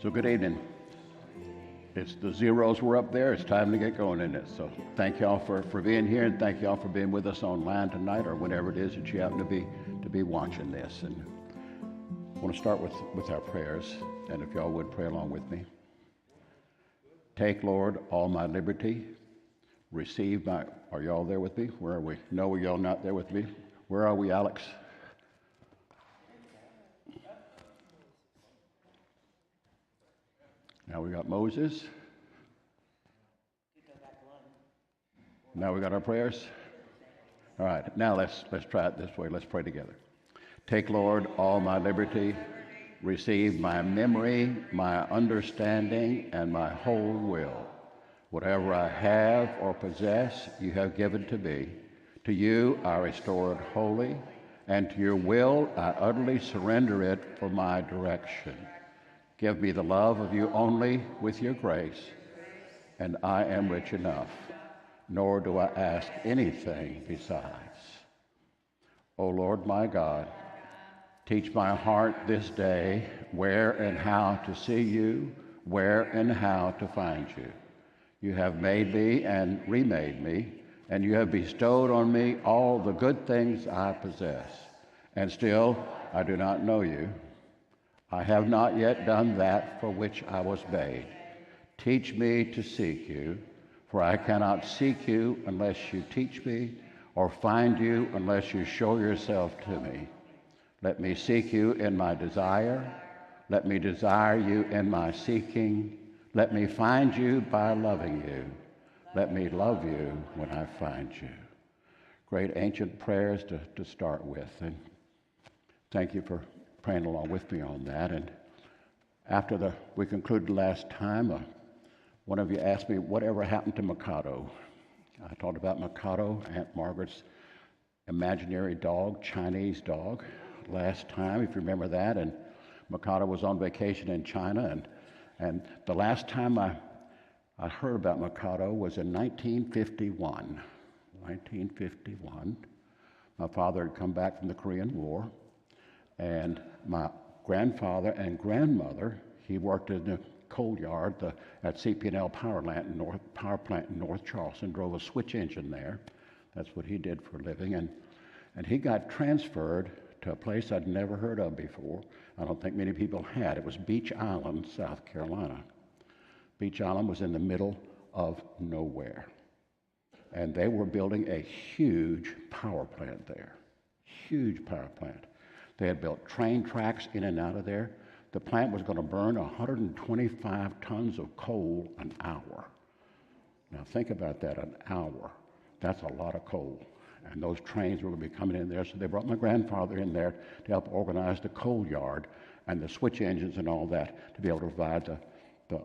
So good evening. It's the zeros were up there. It's time to get going in it. So thank y'all for being here, and thank y'all for being with us online tonight or whenever it is that you happen to be watching this. And I want to start with our prayers, and if y'all would pray along with me. Take, Lord, all my liberty. Receive my. Are y'all there with me? Where are we? No, y'all not there with me. Where are we, Alex? Now we got Moses. Now we got our prayers. All right, now let's try it this way. Let's pray together. Take, Lord, all my liberty. Receive my memory, my understanding, and my whole will. Whatever I have or possess, you have given to me. To you I restore it wholly, and to your will I utterly surrender it for my direction. Give me the love of you only with your grace, and I am rich enough, nor do I ask anything besides. O Lord my God, teach my heart this day where and how to see you, where and how to find you. You have made me and remade me, and you have bestowed on me all the good things I possess. And still I do not know you. I have not yet done that for which I was made. Teach me to seek you, for I cannot seek you unless you teach me, or find you unless you show yourself to me. Let me seek you in my desire. Let me desire you in my seeking. Let me find you by loving you. Let me love you when I find you. Great ancient prayers to start with. And thank you for praying along with me on that. And after we concluded last time, one of you asked me whatever happened to Mikado. I talked about Mikado, Aunt Margaret's imaginary dog, Chinese dog, last time, if you remember that. And Mikado was on vacation in China, and the last time I heard about Mikado was in 1951. 1951. My father had come back from the Korean War, and my grandfather and grandmother, he worked in the coal yard at CP&L power plant in North Charleston, drove a switch engine there. That's what he did for a living. And he got transferred to a place I'd never heard of before. I don't think many people had. It was Beach Island, South Carolina. Beach Island was in the middle of nowhere. And they were building a huge power plant there. Huge power plant. They had built train tracks in and out of there. The plant was going to burn 125 tons of coal an hour. Now think about that, an hour. That's a lot of coal. And those trains were going to be coming in there, so they brought my grandfather in there to help organize the coal yard and the switch engines and all that to be able to provide the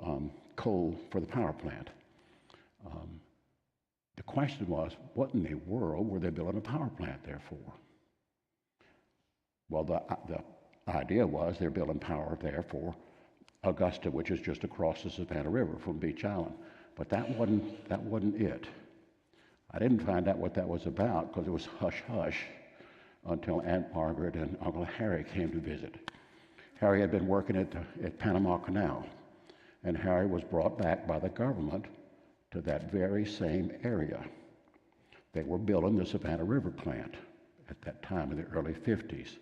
coal for the power plant. The question was, what in the world were they building a power plant there for? Well, the idea was they're building power there for Augusta, which is just across the Savannah River from Beach Island. But that wasn't it. I didn't find out what that was about because it was hush-hush until Aunt Margaret and Uncle Harry came to visit. Harry had been working at Panama Canal, and Harry was brought back by the government to that very same area. They were building the Savannah River plant at that time in the early 50s,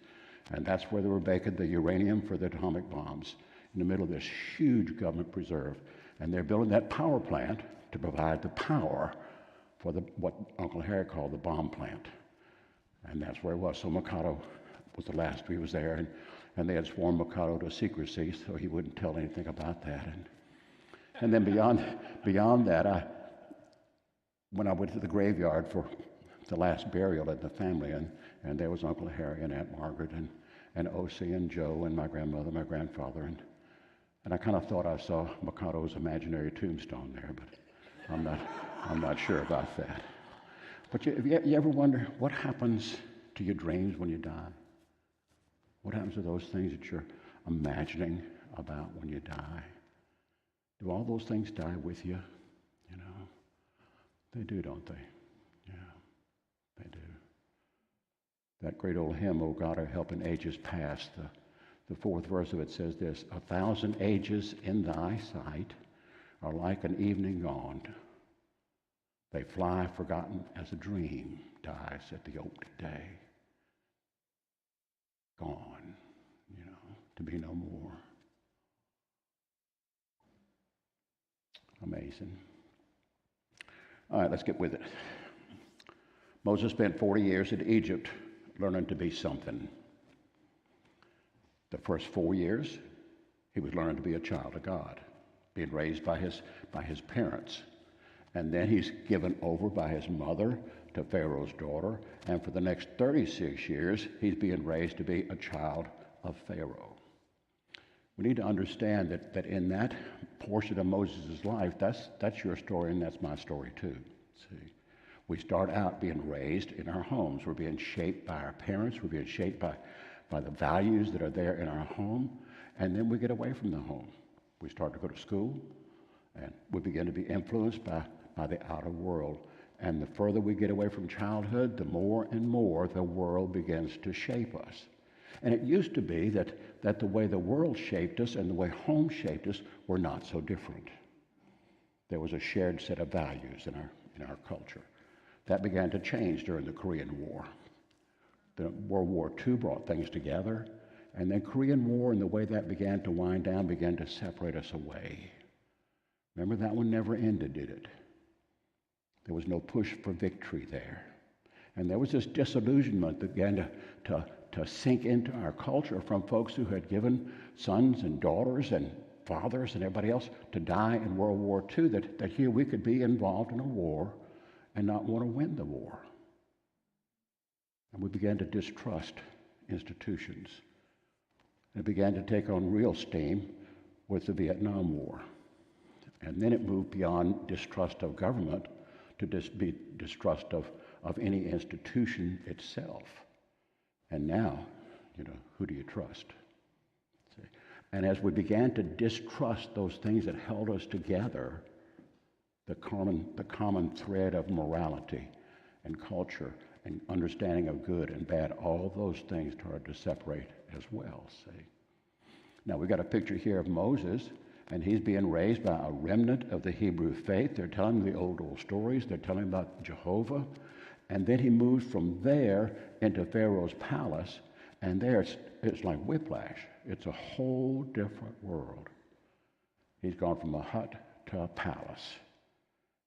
and that's where they were making the uranium for the atomic bombs in the middle of this huge government preserve. And they're building that power plant to provide the power for what Uncle Harry called the bomb plant. And that's where it was. So Mikado was the last he was there, and they had sworn Mikado to secrecy, so he wouldn't tell anything about that. And then beyond that, when I went to the graveyard for the last burial in the family, and there was Uncle Harry and Aunt Margaret and O.C. and Joe and my grandmother, my grandfather, and I kind of thought I saw Mikado's imaginary tombstone there, but I'm not sure about that. But you ever wonder what happens to your dreams when you die? What happens to those things that you're imagining about when you die? Do all those things die with you? You know, they do, don't they? Yeah, they do. That great old hymn, "O God, our help in ages past," The fourth verse of it says this: 1,000 ages in thy sight are like an evening gone. They fly forgotten as a dream dies at the opening day. Gone, to be no more. Amazing. All right, let's get with it. Moses spent 40 years in Egypt learning to be something. The first 4 years, he was learning to be a child of God, being raised by his parents. And then he's given over by his mother to Pharaoh's daughter. And for the next 36 years, he's being raised to be a child of Pharaoh. We need to understand that in that portion of Moses' life, that's your story and that's my story too. See, we start out being raised in our homes. We're being shaped by our parents. We're being shaped by the values that are there in our home. And then we get away from the home. We start to go to school, and we begin to be influenced by the outer world. And the further we get away from childhood, the more and more the world begins to shape us. And it used to be that the way the world shaped us and the way home shaped us were not so different. There was a shared set of values in our culture. That began to change during the Korean War. The World War II brought things together, and then Korean War and the way that began to wind down began to separate us away. Remember, that one never ended, did it? There was no push for victory there. And there was this disillusionment that began to sink into our culture from folks who had given sons and daughters and fathers and everybody else to die in World War II, that here we could be involved in a war and not want to win the war. And we began to distrust institutions. And it began to take on real steam with the Vietnam War. And then it moved beyond distrust of government to distrust of any institution itself. And now, who do you trust? See? And as we began to distrust those things that held us together, the common thread of morality and culture and understanding of good and bad, all those things started to separate as well, see. Now, we've got a picture here of Moses, and he's being raised by a remnant of the Hebrew faith. They're telling the old stories. They're telling about Jehovah. And then he moves from there into Pharaoh's palace, and there it's like whiplash. It's a whole different world. He's gone from a hut to a palace.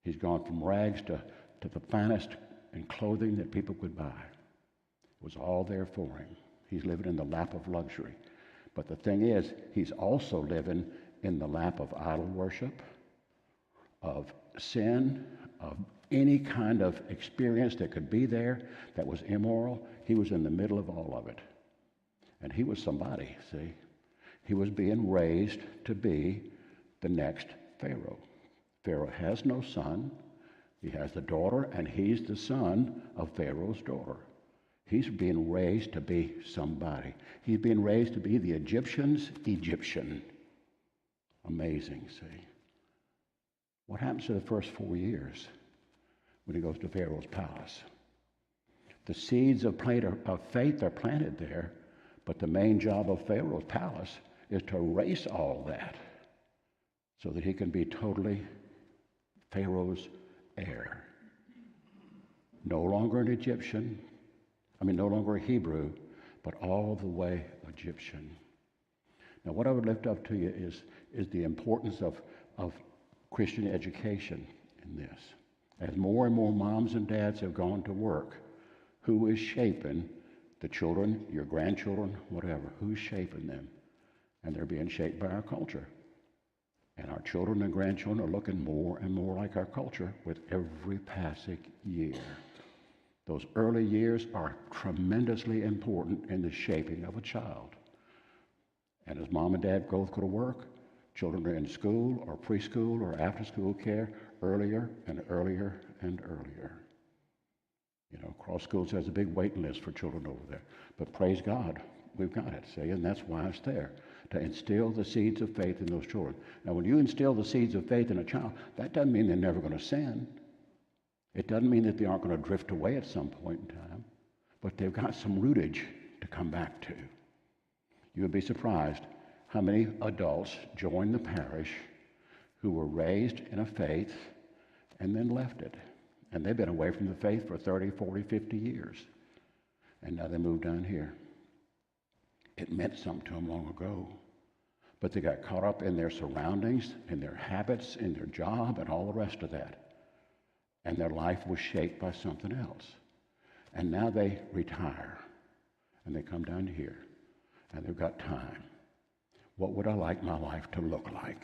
He's gone from rags to the finest in clothing that people could buy. It was all there for him. He's living in the lap of luxury. But the thing is, he's also living in the lap of idol worship, of sin, of any kind of experience that could be there that was immoral. He was in the middle of all of it. And he was somebody, see? He was being raised to be the next Pharaoh. Pharaoh has no son. He has the daughter, and he's the son of Pharaoh's daughter. He's being raised to be somebody. He's being raised to be the Egyptian's Egyptian. Amazing, see? What happens to the first 4 years when he goes to Pharaoh's palace? The seeds of faith are planted there, but the main job of Pharaoh's palace is to erase all that so that he can be totally Pharaoh's heir. No longer an Egyptian, no longer a Hebrew, but all the way Egyptian. Now, what I would lift up to you is the importance of Christian education in this. As more and more moms and dads have gone to work, who is shaping the children, your grandchildren, whatever? Who's shaping them? And they're being shaped by our culture. And our children and grandchildren are looking more and more like our culture with every passing year. Those early years are tremendously important in the shaping of a child. And as mom and dad both go to work, children are in school or preschool or after-school care earlier and earlier and earlier. Cross Schools has a big waiting list for children over there. But praise God, we've got it, see, and that's why it's there, to instill the seeds of faith in those children. Now, when you instill the seeds of faith in a child, that doesn't mean they're never going to sin. It doesn't mean that they aren't going to drift away at some point in time, but they've got some rootage to come back to. You would be surprised how many adults join the parish who were raised in a faith and then left it. And they've been away from the faith for 30, 40, 50 years. And now they moved down here. It meant something to them long ago. But they got caught up in their surroundings, in their habits, in their job, and all the rest of that. And their life was shaped by something else. And now they retire. And they come down here. And they've got time. What would I like my life to look like?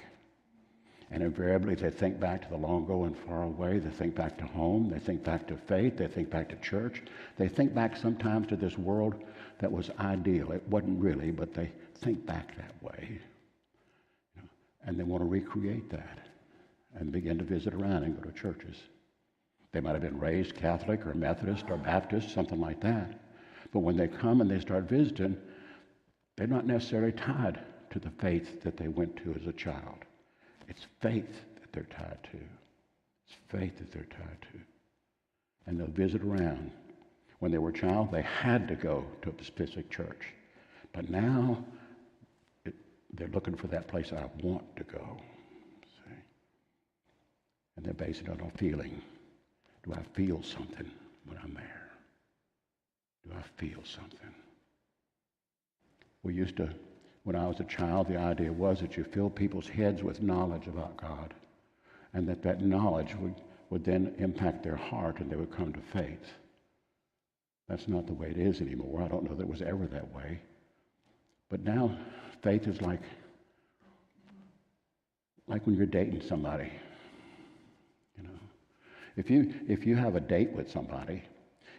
And invariably, they think back to the long ago and far away. They think back to home. They think back to faith. They think back to church. They think back sometimes to this world that was ideal. It wasn't really, but they think back that way. And they want to recreate that and begin to visit around and go to churches. They might have been raised Catholic or Methodist or Baptist, something like that. But when they come and they start visiting, they're not necessarily tied to the faith that they went to as a child. It's faith that they're tied to. It's faith that they're tied to. And they'll visit around. When they were a child, they had to go to a specific church. But now, they're looking for that place I want to go. See? And they're based it on a feeling. Do I feel something when I'm there? Do I feel something? We used to, when I was a child, the idea was that you fill people's heads with knowledge about God, and that knowledge would then impact their heart and they would come to faith. That's not the way it is anymore. I don't know that it was ever that way. But now, faith is like when you're dating somebody. You know, if you have a date with somebody,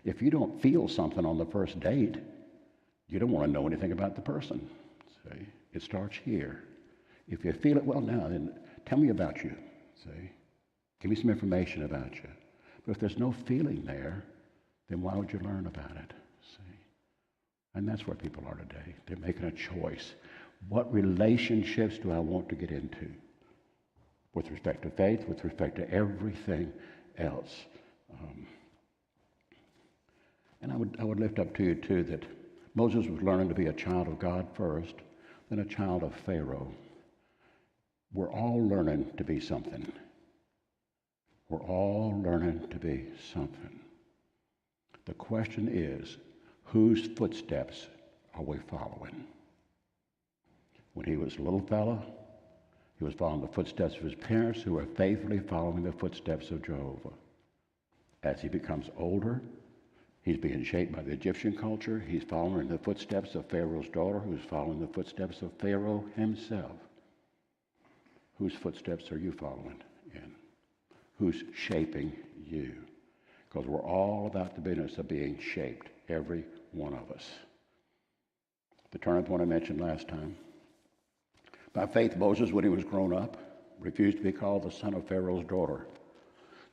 if you don't feel something on the first date, you don't want to know anything about the person. See, it starts here. If you feel it, well, now then tell me about you. See, give me some information about you. But if there's no feeling there, then why would you learn about it? See, and that's where people are today. They're making a choice. What relationships do I want to get into? With respect to faith, with respect to everything else. And I would lift up to you, too, that Moses was learning to be a child of God first, then a child of Pharaoh. We're all learning to be something. We're all learning to be something. The question is, whose footsteps are we following? When he was a little fella, he was following the footsteps of his parents, who were faithfully following the footsteps of Jehovah. As he becomes older, he's being shaped by the Egyptian culture. He's following the footsteps of Pharaoh's daughter, who's following the footsteps of Pharaoh himself. Whose footsteps are you following in? Who's shaping you? Because we're all about the business of being shaped, every one of us. The turning point I mentioned last time. By faith, Moses, when he was grown up, refused to be called the son of Pharaoh's daughter,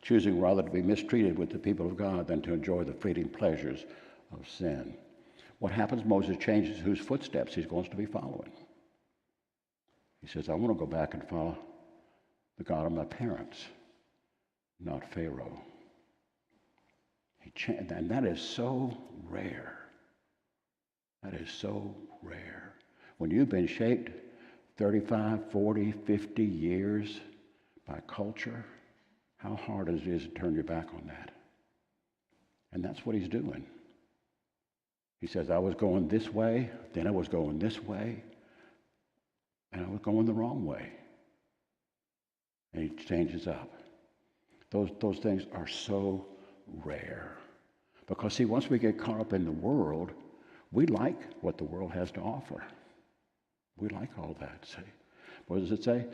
choosing rather to be mistreated with the people of God than to enjoy the fleeting pleasures of sin. What happens? Moses changes whose footsteps he's going to be following. He says, I want to go back and follow the God of my parents, not Pharaoh. And that is so rare. That is so rare. When you've been shaped 35, 40, 50 years by culture, how hard it is to turn your back on that. And that's what he's doing. He says, I was going this way, then I was going this way, and I was going the wrong way. And he changes up. Those things are so rare. Because, see, once we get caught up in the world, we like what the world has to offer. We like all that, see. What does it say?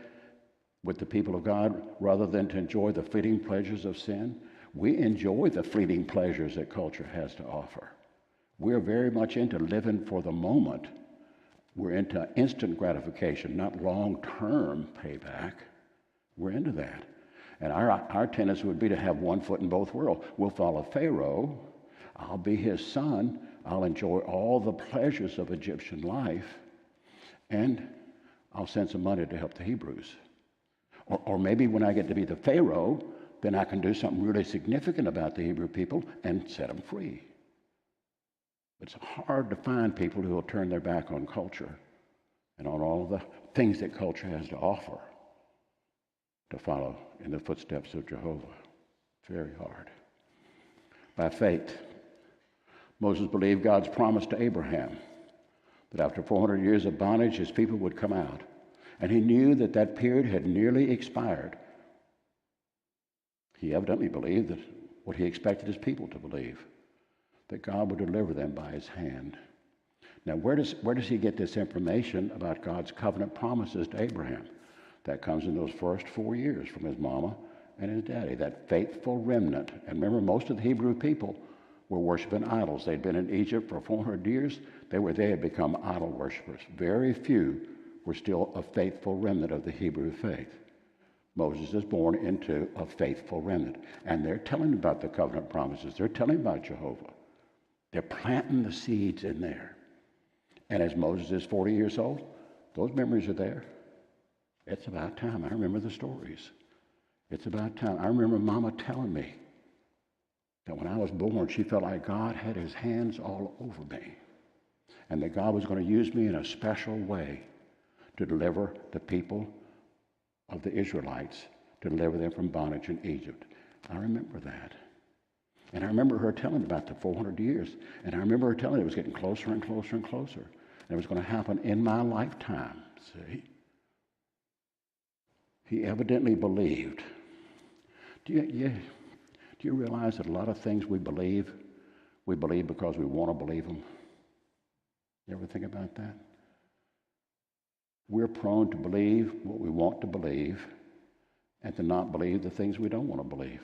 With the people of God, rather than to enjoy the fleeting pleasures of sin, we enjoy the fleeting pleasures that culture has to offer. We're very much into living for the moment. We're into instant gratification, not long-term payback. We're into that. And our tendency would be to have one foot in both worlds. We'll follow Pharaoh. I'll be his son. I'll enjoy all the pleasures of Egyptian life. And I'll send some money to help the Hebrews. Or maybe when I get to be the Pharaoh, then I can do something really significant about the Hebrew people and set them free. It's hard to find people who will turn their back on culture and on all the things that culture has to offer to follow in the footsteps of Jehovah. Very hard. By faith, Moses believed God's promise to Abraham that after 400 years of bondage, his people would come out. And he knew that that period had nearly expired. He evidently believed that what he expected his people to believe, that God would deliver them by his hand. Now, where does he get this information about God's covenant promises to Abraham? That comes in those first 4 years from his mama and his daddy, that faithful remnant. And remember, most of the Hebrew people were worshiping idols. They'd been in Egypt for 400 years. They had become idol worshipers. Very few were still a faithful remnant of the Hebrew faith. Moses is born into a faithful remnant. And they're telling about the covenant promises. They're telling about Jehovah. They're planting the seeds in there. And as Moses is 40 years old, those memories are there. It's about time. I remember the stories. It's about time. I remember Mama telling me that when I was born, she felt like God had his hands all over me, and that God was going to use me in a special way to deliver the people of the Israelites, to deliver them from bondage in Egypt. I remember that. And I remember her telling about the 400 years. And I remember her telling it was getting closer and closer and closer. And it was going to happen in my lifetime. See? He evidently believed. Do you realize that a lot of things we believe because we want to believe them? You ever think about that? We're prone to believe what we want to believe and to not believe the things we don't want to believe.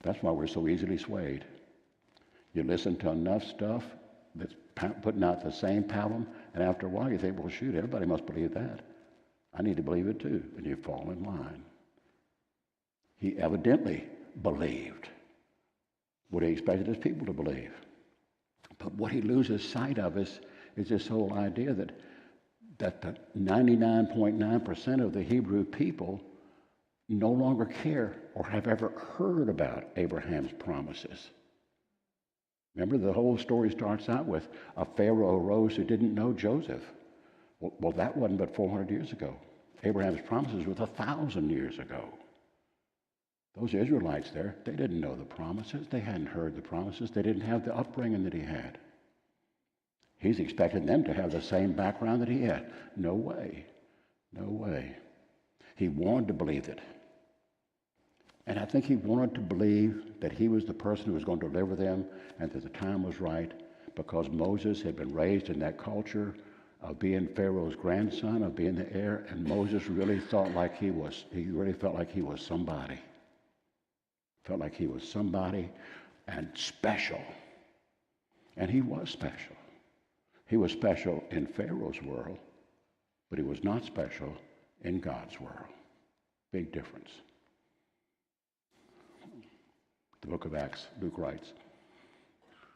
That's why we're so easily swayed. You listen to enough stuff that's putting out the same pattern, and after a while you think, well, shoot, everybody must believe that. I need to believe it too. And you fall in line. He evidently believed what he expected his people to believe. But what he loses sight of is this whole idea that the 99.9% of the Hebrew people no longer care or have ever heard about Abraham's promises. Remember, the whole story starts out with a Pharaoh arose who didn't know Joseph. Well, that wasn't but 400 years ago. Abraham's promises was 1,000 years ago. Those Israelites there, they didn't know the promises. They hadn't heard the promises. They didn't have the upbringing that he had. He's expecting them to have the same background that he had. No way. No way. He wanted to believe it. And I think he wanted to believe that he was the person who was going to deliver them and that the time was right, because Moses had been raised in that culture of being Pharaoh's grandson, of being the heir, and Moses really felt like he was somebody. Felt like he was somebody and special. And he was special. He was special in Pharaoh's world, but he was not special in God's world. Big difference. The book of Acts, Luke writes,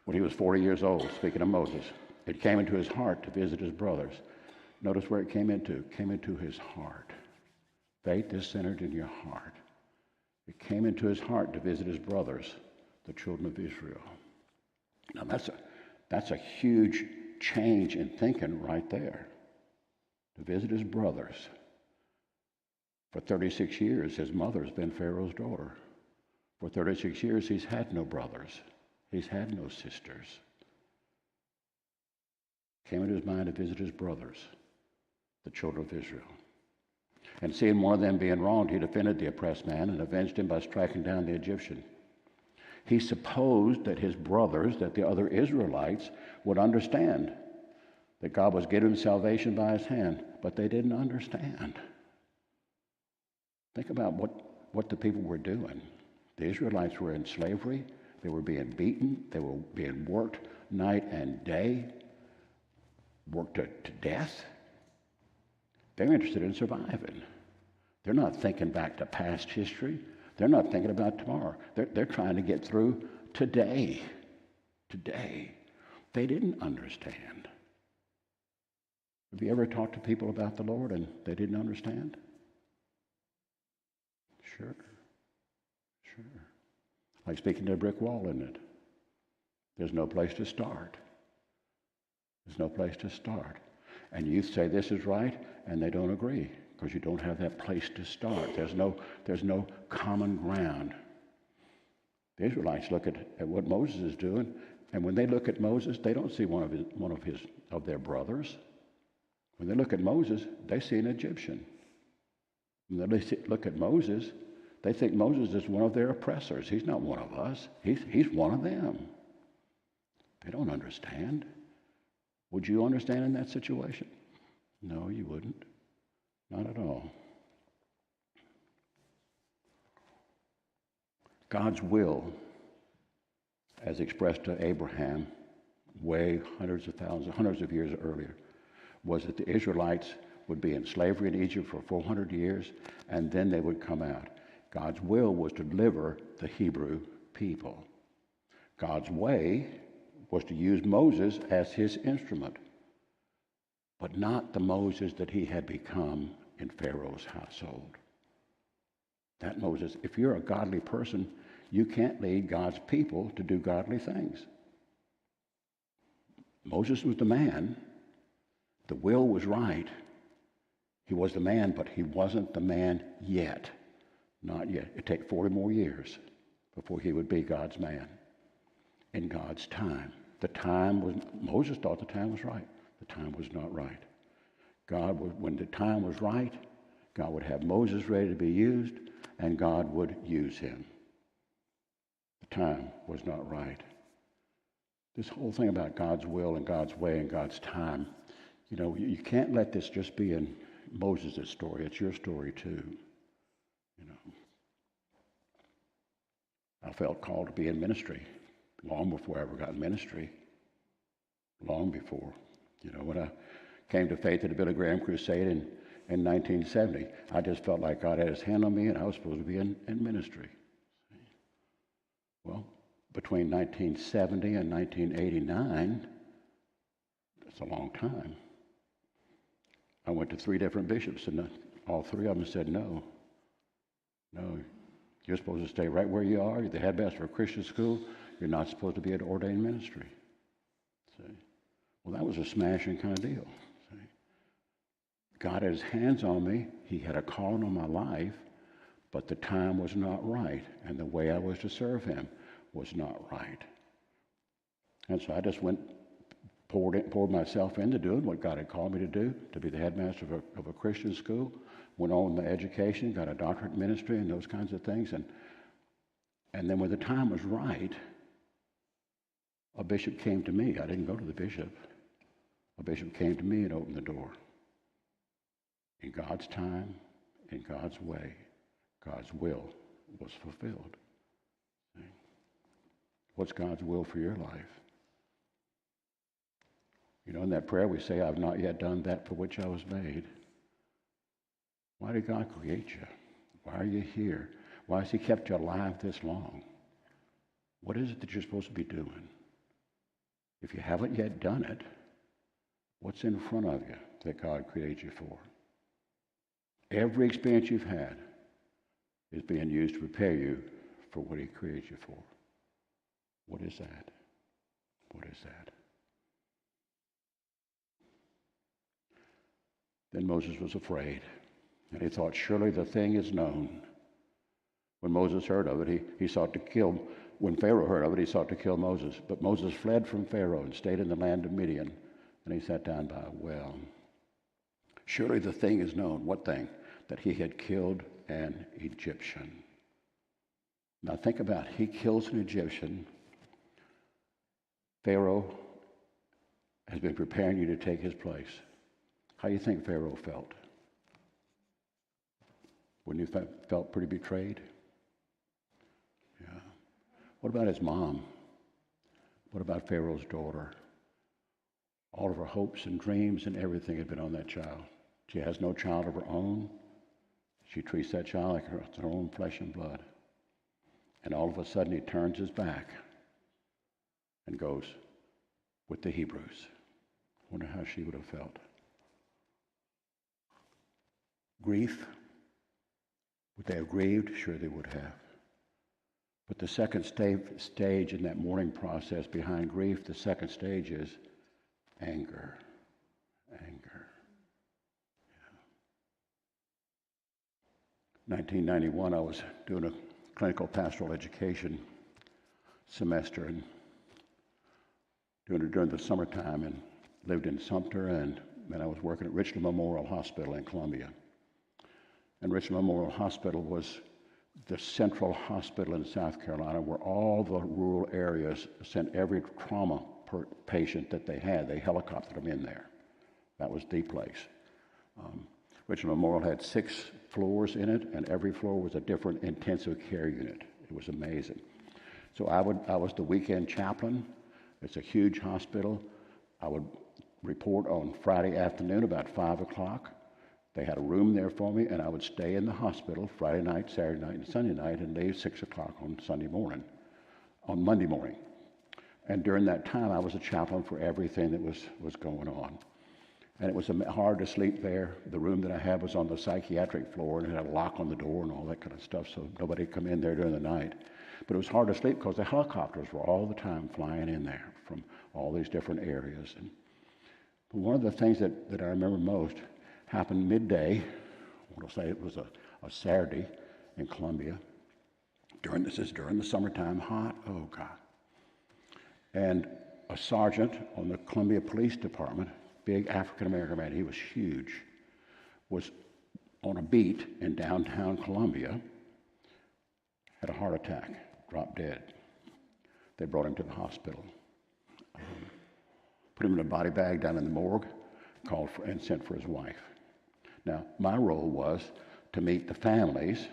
when he was 40 years old, speaking of Moses, it came into his heart to visit his brothers. Notice where it came into. It came into his heart. Faith is centered in your heart. It came into his heart to visit his brothers, the children of Israel. Now that's a huge change in thinking right there. To visit his brothers. For 36 years, his mother's been Pharaoh's daughter. For 36 years, he's had no brothers. He's had no sisters. Came into his mind to visit his brothers, the children of Israel. And seeing one of them being wronged, he defended the oppressed man and avenged him by striking down the Egyptian. He supposed that his brothers, that the other Israelites, would understand that God was giving him salvation by his hand, but they didn't understand. Think about what the people were doing. The Israelites were in slavery. They were being beaten. They were being worked night and day, worked to death. They're interested in surviving. They're not thinking back to past history. They're not thinking about tomorrow. They're trying to get through today. Today. They didn't understand. Have you ever talked to people about the Lord and they didn't understand? Sure. Like speaking to a brick wall, isn't it? There's no place to start. There's no place to start. And you say this is right, and they don't agree because you don't have that place to start. There's no common ground. The Israelites look at what Moses is doing, and when they look at Moses, they don't see one of their brothers. When they look at Moses, they see an Egyptian. When they look at Moses, they think Moses is one of their oppressors. He's not one of us. He's one of them. They don't understand. Would you understand in that situation? No, you wouldn't. Not at all. God's will, as expressed to Abraham way hundreds of years earlier, was that the Israelites would be in slavery in Egypt for 400 years, and then they would come out. God's will was to deliver the Hebrew people. God's way was to use Moses as his instrument, but not the Moses that he had become in Pharaoh's household. That Moses, if you're a godly person, you can't lead God's people to do godly things. Moses was the man. The will was right. He was the man, but he wasn't the man yet. Not yet. It'd take 40 more years before he would be God's man in God's time. Moses thought the time was right. The time was not right. When the time was right, God would have Moses ready to be used, and God would use him. The time was not right. This whole thing about God's will and God's way and God's time, you can't let this just be in Moses' story. It's your story too. I felt called to be in ministry long before I ever got in ministry. Long before. When I came to faith at the Billy Graham Crusade in 1970, I just felt like God had his hand on me and I was supposed to be in ministry. Well, between 1970 and 1989, that's a long time. I went to 3 different bishops, and all 3 of them said, no, you're supposed to stay right where you are. You're the headmaster of a Christian school. You're not supposed to be at ordained ministry. See? Well, that was a smashing kind of deal. See? God had his hands on me. He had a calling on my life, but the time was not right, and the way I was to serve him was not right. And so I just poured myself into doing what God had called me to do, to be the headmaster of a Christian school. Went on with my education, got a doctorate in ministry and those kinds of things. And then when the time was right, a bishop came to me. I didn't go to the bishop. A bishop came to me and opened the door. In God's time, in God's way, God's will was fulfilled. See? What's God's will for your life? In that prayer we say, I've not yet done that for which I was made. Why did God create you? Why are you here? Why has he kept you alive this long? What is it that you're supposed to be doing? If you haven't yet done it, what's in front of you that God created you for? Every experience you've had is being used to prepare you for what he created you for. What is that? What is that? Then Moses was afraid, and he thought, surely the thing is known. When Moses heard of it, he sought to kill. When Pharaoh heard of it, he sought to kill Moses. But Moses fled from Pharaoh and stayed in the land of Midian, and he sat down by a well. Surely the thing is known. What thing? That he had killed an Egyptian. Now think about it. He kills an Egyptian. Pharaoh has been preparing you to take his place. How do you think Pharaoh felt? Wouldn't he felt pretty betrayed? Yeah. What about his mom? What about Pharaoh's daughter? All of her hopes and dreams and everything had been on that child. She has no child of her own. She treats that child like her own flesh and blood. And all of a sudden he turns his back and goes with the Hebrews. Wonder how she would have felt. Grief. Would they have grieved? Sure they would have. But the second stage in that mourning process behind grief, the second stage is anger. Anger. 1991, I was doing a clinical pastoral education semester and doing it during the summertime, and lived in Sumter, and then I was working at Richland Memorial Hospital in Columbia. And Richland Memorial Hospital was the central hospital in South Carolina where all the rural areas sent every trauma patient that they had. They helicoptered them in there. That was the place. Richland Memorial had 6 floors in it, and every floor was a different intensive care unit. It was amazing. So I was the weekend chaplain. It's a huge hospital. I would report on Friday afternoon about 5 o'clock. They had a room there for me, and I would stay in the hospital Friday night, Saturday night, and Sunday night, and leave 6 o'clock on Monday morning. And during that time, I was a chaplain for everything that was going on. And it was hard to sleep there. The room that I had was on the psychiatric floor, and it had a lock on the door and all that kind of stuff, so nobody could come in there during the night. But it was hard to sleep because the helicopters were all the time flying in there from all these different areas. And one of the things that I remember most happened midday. I want to say it was a Saturday in Columbia. During the summertime, hot, oh God. And a sergeant on the Columbia Police Department, big African-American man, he was huge, was on a beat in downtown Columbia, had a heart attack, dropped dead. They brought him to the hospital, put him in a body bag down in the morgue, and sent for his wife. Now, my role was to meet the families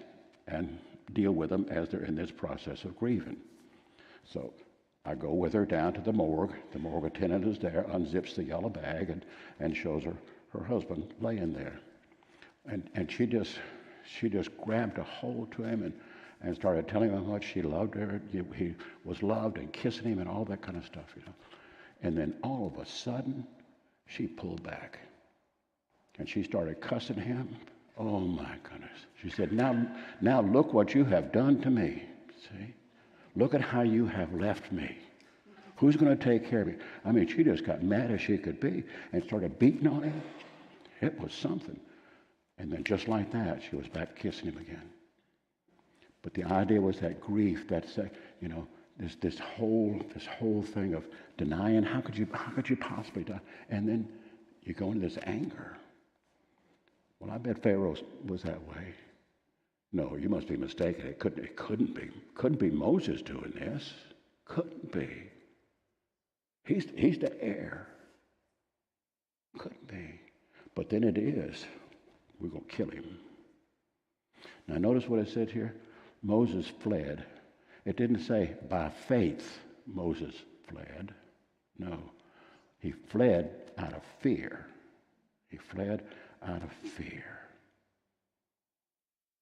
and deal with them as they're in this process of grieving. So I go with her down to the morgue. The morgue attendant is there, unzips the yellow bag, and shows her husband laying there. And she just grabbed a hold to him and started telling him how much she loved her. He was loved, and kissing him and all that kind of stuff, you know. And then all of a sudden, she pulled back. And she started cussing him. Oh my goodness. She said, now look what you have done to me. See? Look at how you have left me. Who's going to take care of me? I mean, she just got mad as she could be and started beating on him. It was something. And then just like that, she was back kissing him again. But the idea was that grief, you know, this whole thing of denying, how could you possibly die? And then you go into this anger. Well, I bet Pharaoh was that way. No, you must be mistaken. It couldn't be. Couldn't be Moses doing this. Couldn't be. He's the heir. Couldn't be. But then it is. We're going to kill him. Now notice what it said here. Moses fled. It didn't say by faith Moses fled. No. He fled out of fear. He fled out of fear.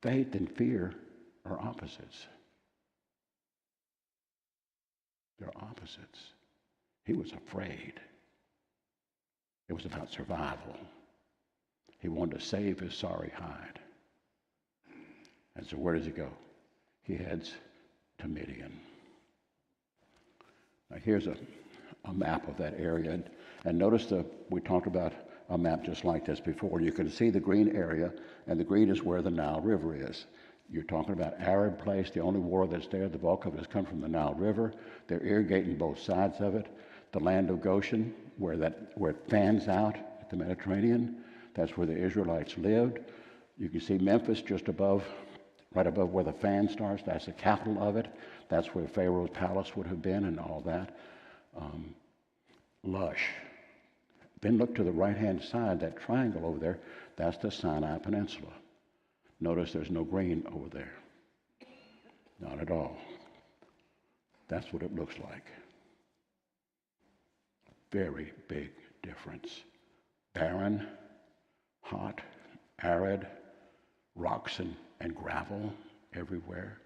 Faith and fear are opposites. They're opposites. He was afraid. It was about survival. He wanted to save his sorry hide. And so where does he go? He heads to Midian. Now here's a map of that area. And notice we talked about a map just like this before. You can see the green area, and the green is where the Nile River is. You're talking about arid place. The only water that's there, the bulk of it has come from the Nile River. They're irrigating both sides of it. The land of Goshen, where it fans out at the Mediterranean, that's where the Israelites lived. You can see Memphis just above, right above where the fan starts. That's the capital of it. That's where Pharaoh's palace would have been and all that. Lush. Then look to the right-hand side, that triangle over there, that's the Sinai Peninsula. Notice there's no green over there. Not at all. That's what it looks like. Very big difference. Barren, hot, arid, rocks and gravel everywhere.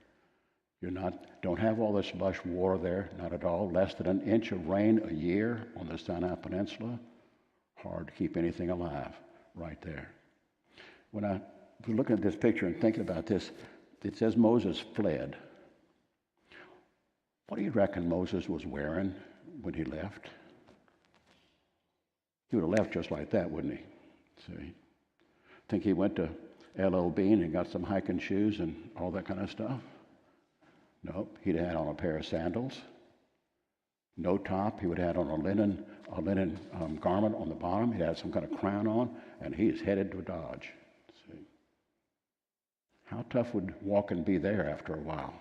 Don't have all this lush water there, not at all. Less than an inch of rain a year on the Sinai Peninsula. Hard to keep anything alive right there. When I was looking at this picture and thinking about this, it says Moses fled. What do you reckon Moses was wearing when he left? He would have left just like that, wouldn't he? See? I think he went to LL Bean and got some hiking shoes and all that kind of stuff? Nope. He'd had on a pair of sandals, no top. He would have had on a linen garment on the bottom. He had some kind of crown on, and he's headed to Dodge. See? How tough would walking be there after a while?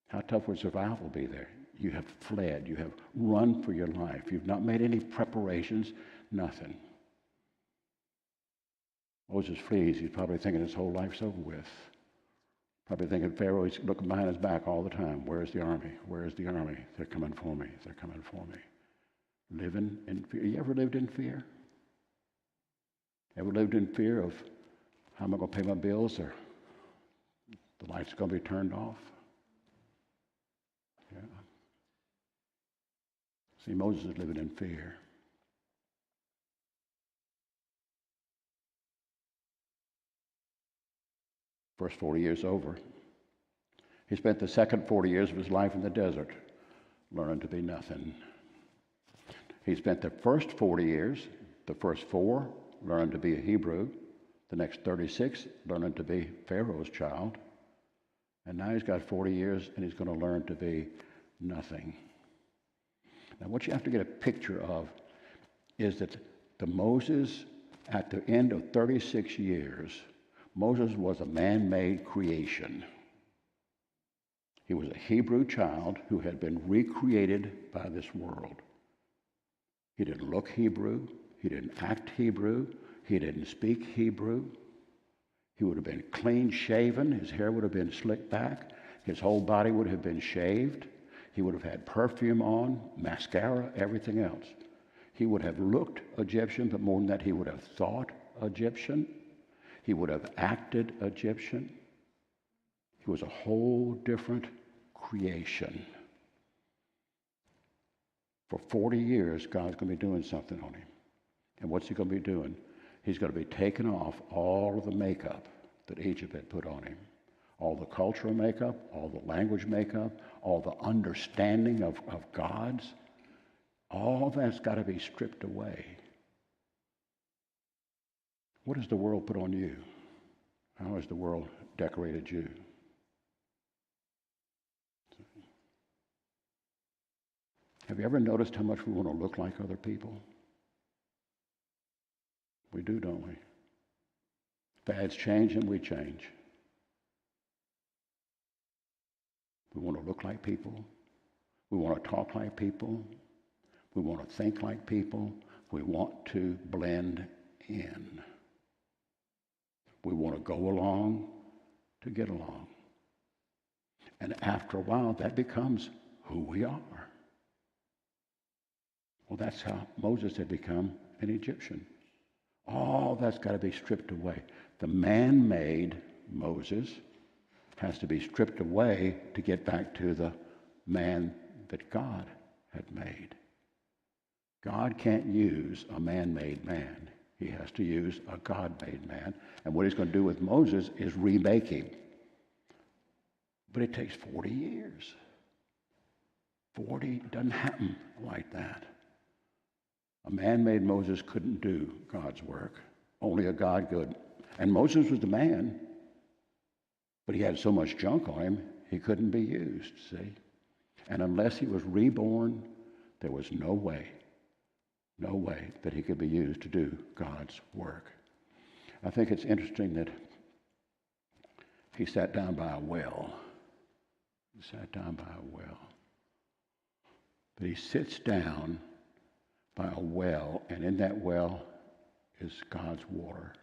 How tough would survival be there? You have fled. You have run for your life. You've not made any preparations, nothing. Moses flees. He's probably thinking his whole life's over with. Probably thinking Pharaoh is looking behind his back all the time. Where's the army? Where's the army? They're coming for me. They're coming for me. Living in fear. You ever lived in fear? Ever lived in fear of how am I going to pay my bills, or the lights going to be turned off? Yeah. See, Moses is living in fear. First 40 years over. He spent the second 40 years of his life in the desert, learning to be nothing. He spent the first 40 years, the first 4, learning to be a Hebrew, the next 36, learning to be Pharaoh's child, and now he's got 40 years and he's going to learn to be nothing. Now what you have to get a picture of is that the Moses, at the end of 36 years, Moses was a man-made creation. He was a Hebrew child who had been recreated by this world. He didn't look Hebrew. He didn't act Hebrew. He didn't speak Hebrew. He would have been clean-shaven. His hair would have been slicked back. His whole body would have been shaved. He would have had perfume on, mascara, everything else. He would have looked Egyptian, but more than that, he would have thought Egyptian. He would have acted Egyptian. He was a whole different creation. For 40 years, God's going to be doing something on him. And what's he going to be doing? He's going to be taking off all of the makeup that Egypt had put on him. All the cultural makeup, all the language makeup, all the understanding of gods. All that's got to be stripped away. What does the world put on you? How has the world decorated you? Have you ever noticed how much we want to look like other people? We do, don't we? Fads change and we change. We want to look like people. We want to talk like people. We want to think like people. We want to blend in. We want to go along to get along. And after a while, that becomes who we are. Well, that's how Moses had become an Egyptian. All that's got to be stripped away. The man-made Moses has to be stripped away to get back to the man that God had made. God can't use a man-made man. He has to use a God-made man. And what he's going to do with Moses is remake him. But it takes 40 years. 40 doesn't happen like that. A man-made Moses couldn't do God's work. Only a God could. And Moses was the man, but he had so much junk on him, he couldn't be used, see? And unless he was reborn, there was no way that he could be used to do God's work. I think it's interesting that he sat down by a well. He sat down by a well. But he sits down by a well, and in that well is God's water.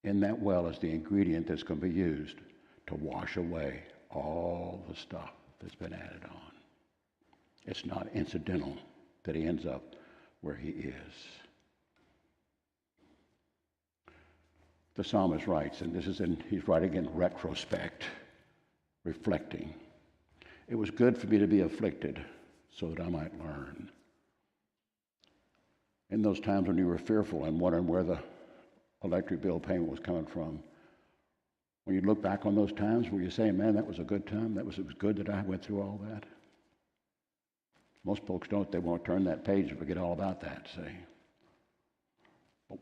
In that well is the ingredient that's going to be used to wash away all the stuff that's been added on. It's not incidental that he ends up where he is. The psalmist writes, and he's writing in retrospect, reflecting. It was good for me to be afflicted so that I might learn. In those times when you were fearful and wondering where the electric bill payment was coming from, when you look back on those times, were you saying, man, that was a good time? It was good that I went through all that? Most folks don't. They want to turn that page and forget all about that, see.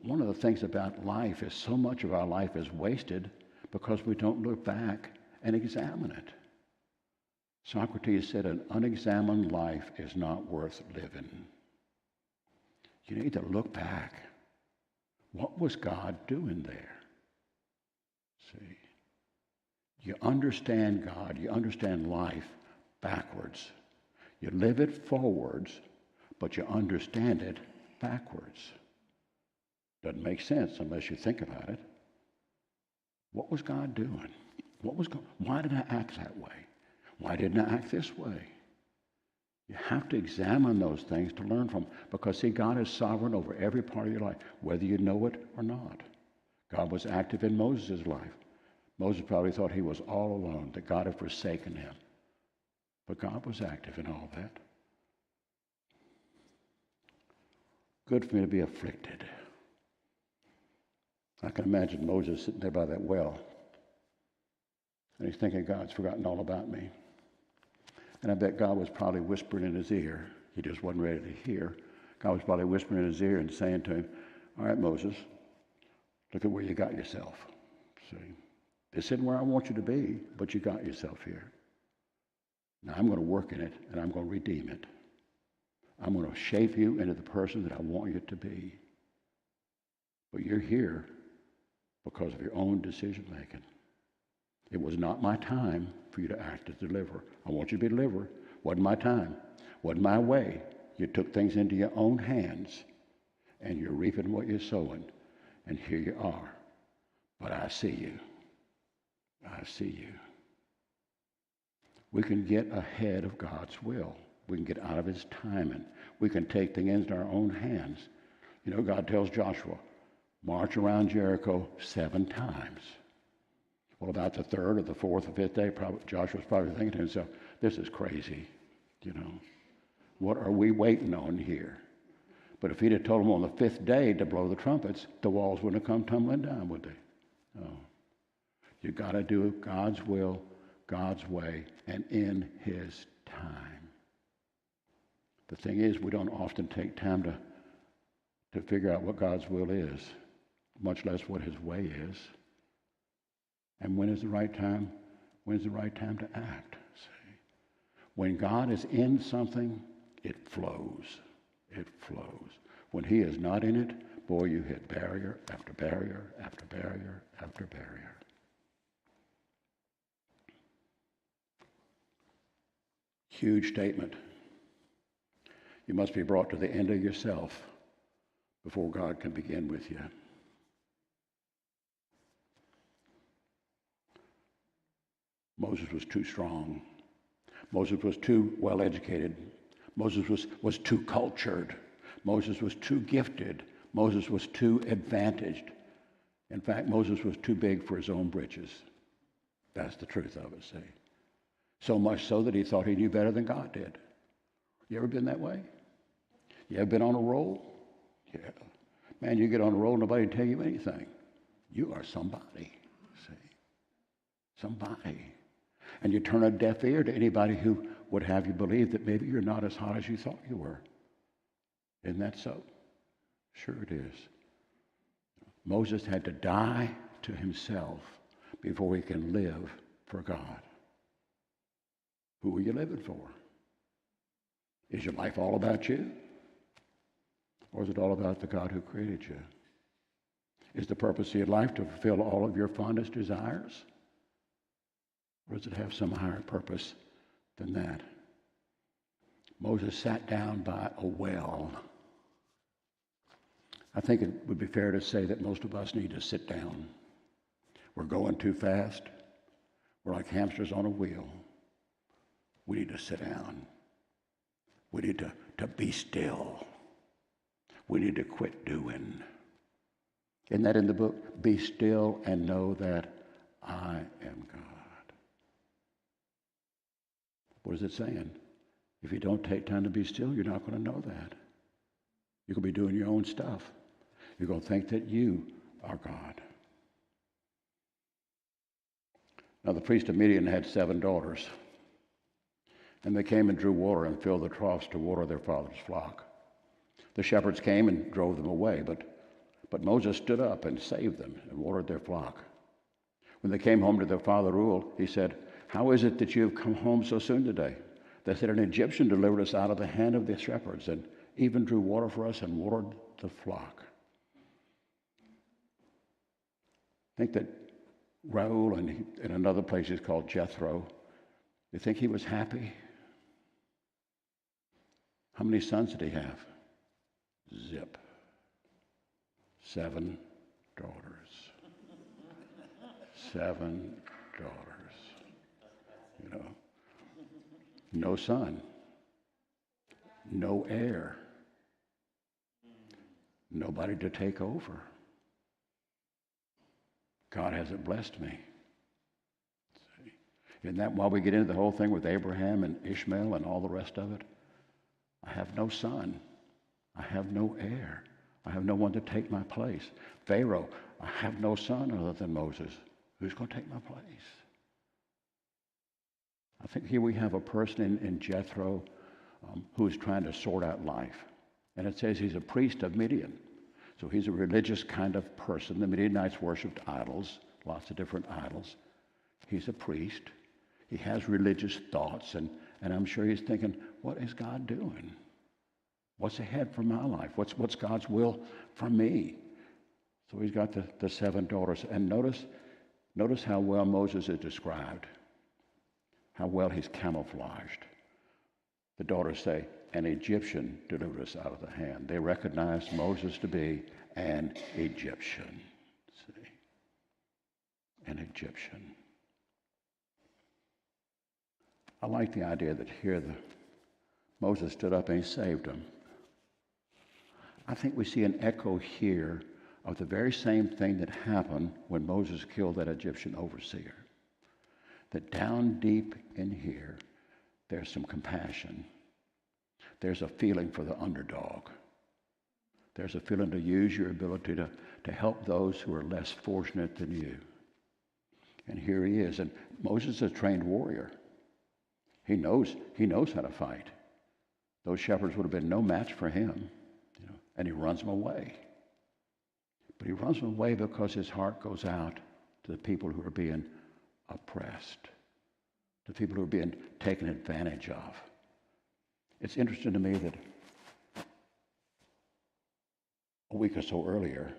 One of the things about life is so much of our life is wasted because we don't look back and examine it. Socrates said an unexamined life is not worth living. You need to look back. What was God doing there? See, you understand God, you understand life backwards. You live it forwards, but you understand it backwards. Doesn't make sense unless you think about it. What was God doing? Why did I act that way? Why didn't I act this way? You have to examine those things to learn from. Because, see, God is sovereign over every part of your life, whether you know it or not. God was active in Moses' life. Moses probably thought he was all alone, that God had forsaken him. But God was active in all that. Good for me to be afflicted. I can imagine Moses sitting there by that well. And he's thinking, God's forgotten all about me. And I bet God was probably whispering in his ear. He just wasn't ready to hear. God was probably whispering in his ear and saying to him, all right, Moses, look at where you got yourself. See, this isn't where I want you to be, but you got yourself here. Now I'm going to work in it, and I'm going to redeem it. I'm going to shape you into the person that I want you to be. But you're here because of your own decision making. It was not my time for you to act as deliverer. I want you to be a deliverer. Wasn't my time. Wasn't my way. You took things into your own hands, and you're reaping what you're sowing. And here you are. But I see you. I see you. We can get ahead of God's will. We can get out of his timing. We can take things into our own hands. You know, God tells Joshua, march around Jericho 7 times. Well, about the 3rd or the 4th or 5th day, Joshua's probably thinking to himself, this is crazy, you know. What are we waiting on here? But if he'd have told them on the 5th day to blow the trumpets, the walls wouldn't have come tumbling down, would they? No. You got to do God's will, God's way, and in his time. The thing is, we don't often take time to figure out what God's will is, much less what his way is. And when is the right time? When's the right time to act? See? When God is in something, it flows. It flows. When he is not in it, boy, you hit barrier after barrier after barrier after barrier. Huge statement. You must be brought to the end of yourself before God can begin with you. Moses was too strong. Moses was too well educated. Moses was too cultured. Moses was too gifted. Moses was too advantaged. In fact, Moses was too big for his own britches. That's the truth of it, see. So much so that he thought he knew better than God did. You ever been that way? You ever been on a roll? Yeah. Man, you get on a roll, nobody can tell you anything. You are somebody, see. Somebody. And you turn a deaf ear to anybody who would have you believe that maybe you're not as hot as you thought you were. Isn't that so? Sure it is. Moses had to die to himself before he can live for God. Who are you living for? Is your life all about you? Or is it all about the God who created you? Is the purpose of your life to fulfill all of your fondest desires? Or does it have some higher purpose than that? Moses sat down by a well. I think it would be fair to say that most of us need to sit down. We're going too fast. We're like hamsters on a wheel. We need to sit down. We need to be still. We need to quit doing. Isn't that in the book? Be still and know that I am God. What is it saying? If you don't take time to be still, you're not going to know that. You're going to be doing your own stuff. You're going to think that you are God. Now, the priest of Midian had 7 daughters. And they came and drew water and filled the troughs to water their father's flock. The shepherds came and drove them away, but But Moses stood up and saved them and watered their flock. When they came home to their father Reuel, he said, "How is it that you have come home so soon today?" They said, "An Egyptian delivered us out of the hand of the shepherds and even drew water for us and watered the flock." I think that Reuel, and in another place he's called Jethro, you think he was happy? How many sons did he have? Zip. 7 daughters. 7 daughters. You know, no son, no heir, nobody to take over. God hasn't blessed me. See? And that while we get into the whole thing with Abraham and Ishmael and all the rest of it, I have no son. I have no heir. I have no one to take my place. Pharaoh, I have no son other than Moses. Who's going to take my place? I think here we have a person in Jethro who's trying to sort out life. And it says he's a priest of Midian. So he's a religious kind of person. The Midianites worshipped idols, lots of different idols. He's a priest. He has religious thoughts, and I'm sure he's thinking, what is God doing? What's ahead for my life? What's God's will for me? So he's got the 7 daughters. And notice how well Moses is described, how well he's camouflaged. The daughters say, "An Egyptian delivered us out of the hand." They recognize Moses to be an Egyptian. See? An Egyptian. I like the idea that here Moses stood up and he saved them. I think we see an echo here of the very same thing that happened when Moses killed that Egyptian overseer. That down deep in here, there's some compassion. There's a feeling for the underdog. There's a feeling to use your ability to help those who are less fortunate than you. And here he is. And Moses is a trained warrior. He knows how to fight. Those shepherds would have been no match for him, and he runs them away. But he runs them away because his heart goes out to the people who are being oppressed, to people who are being taken advantage of. It's interesting to me that a week or so earlier,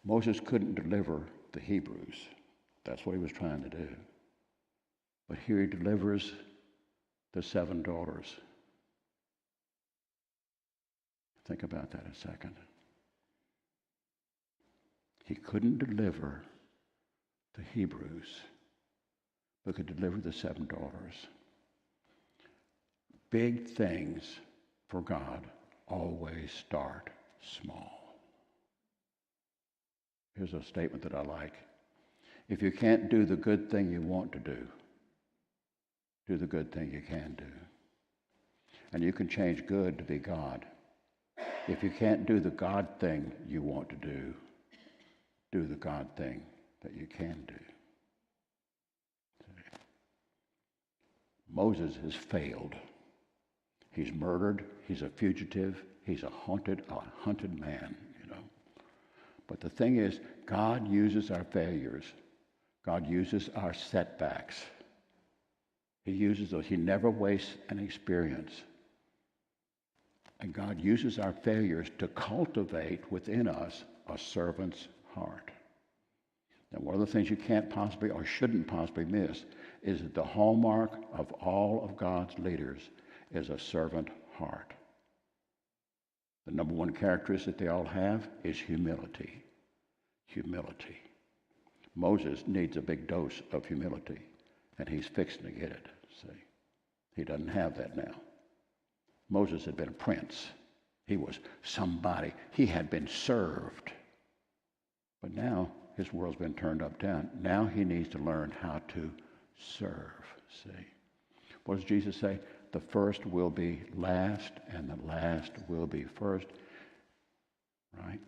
Moses couldn't deliver the Hebrews. That's what he was trying to do. But here he delivers the 7 daughters. Think about that a second. He couldn't deliver the Hebrews, but could deliver the 7 daughters. Big things for God always start small. Here's a statement that I like. If you can't do the good thing you want to do the good thing you can do. And you can change good to be God. If you can't do the God thing you want to do the God thing that you can do. Moses has failed. He's murdered. He's a fugitive. He's a hunted man, But the thing is, God uses our failures. God uses our setbacks. He uses those. He never wastes an experience. And God uses our failures to cultivate within us a servant's heart. And one of the things you can't possibly or shouldn't possibly miss is that the hallmark of all of God's leaders is a servant heart. The number one characteristic they all have is humility. Humility. Moses needs a big dose of humility, and he's fixing to get it. See, he doesn't have that now. Moses had been a prince. He was somebody. He had been served. But now his world's been turned up down. Now he needs to learn how to serve. See, what does Jesus say? The first will be last, and the last will be first. Right?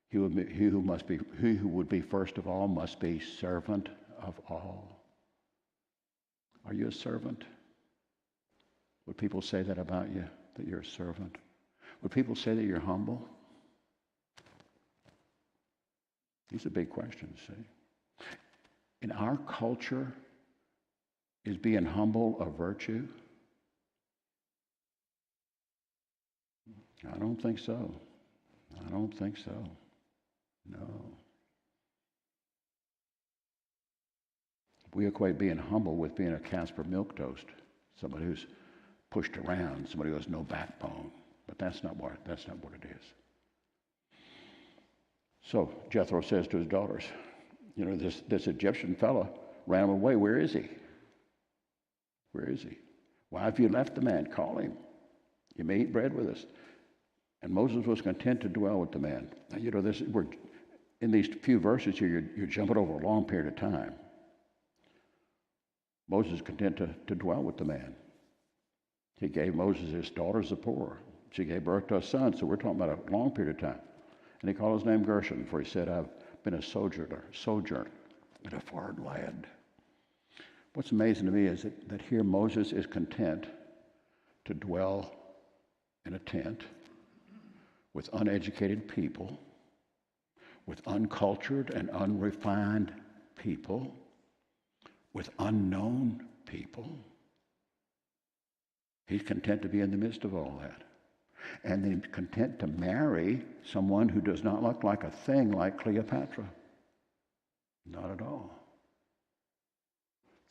He who would be first of all must be servant of all. Are you a servant? Would people say that about you, that you're a servant? Would people say that you're humble? These are big questions, see. In our culture, is being humble a virtue? I don't think so. I don't think so. No. We equate being humble with being a Casper milquetoast, somebody who's pushed around, somebody who has no backbone. But that's not what it is. So Jethro says to his daughters, you know, this Egyptian fella ran him away. Where is he? Where is he? Why have you left the man? Call him. You may eat bread with us. And Moses was content to dwell with the man. Now, you know, we're in these few verses here, you're jumping over a long period of time. Moses is content to dwell with the man. He gave Moses his daughter Zipporah. She gave birth to a son, so we're talking about a long period of time. And he called his name Gershom, for he said, I've been a sojourner in a foreign land. What's amazing to me is that here Moses is content to dwell in a tent with uneducated people, with uncultured and unrefined people, with unknown people. He's content to be in the midst of all that. And then content to marry someone who does not look like a thing like Cleopatra. Not at all.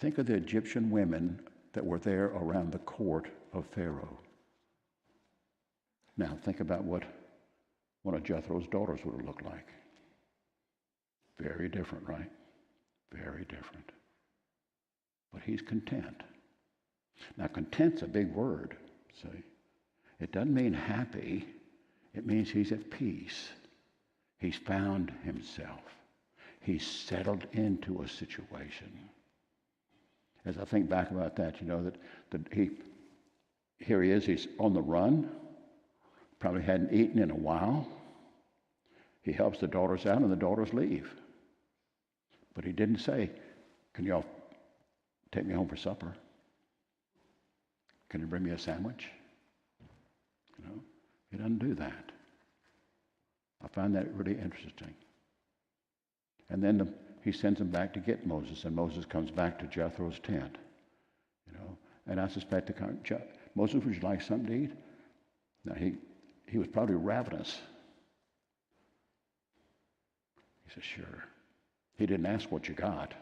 Think of the Egyptian women that were there around the court of Pharaoh. Now think about what one of Jethro's daughters would have looked like. Very different, right? Very different. But he's content. Now, content's a big word, see? It doesn't mean happy. It means he's at peace. He's found himself. He's settled into a situation. As I think back about that, you know, here he is, he's on the run, probably hadn't eaten in a while. He helps the daughters out and the daughters leave. But he didn't say, can y'all take me home for supper? Can you bring me a sandwich? You know, he doesn't do that. I find that really interesting. And then he sends him back to get Moses, and Moses comes back to Jethro's tent. You know, and I suspect Moses, would you like something to eat? Now he was probably ravenous. He said, sure. He didn't ask what you got.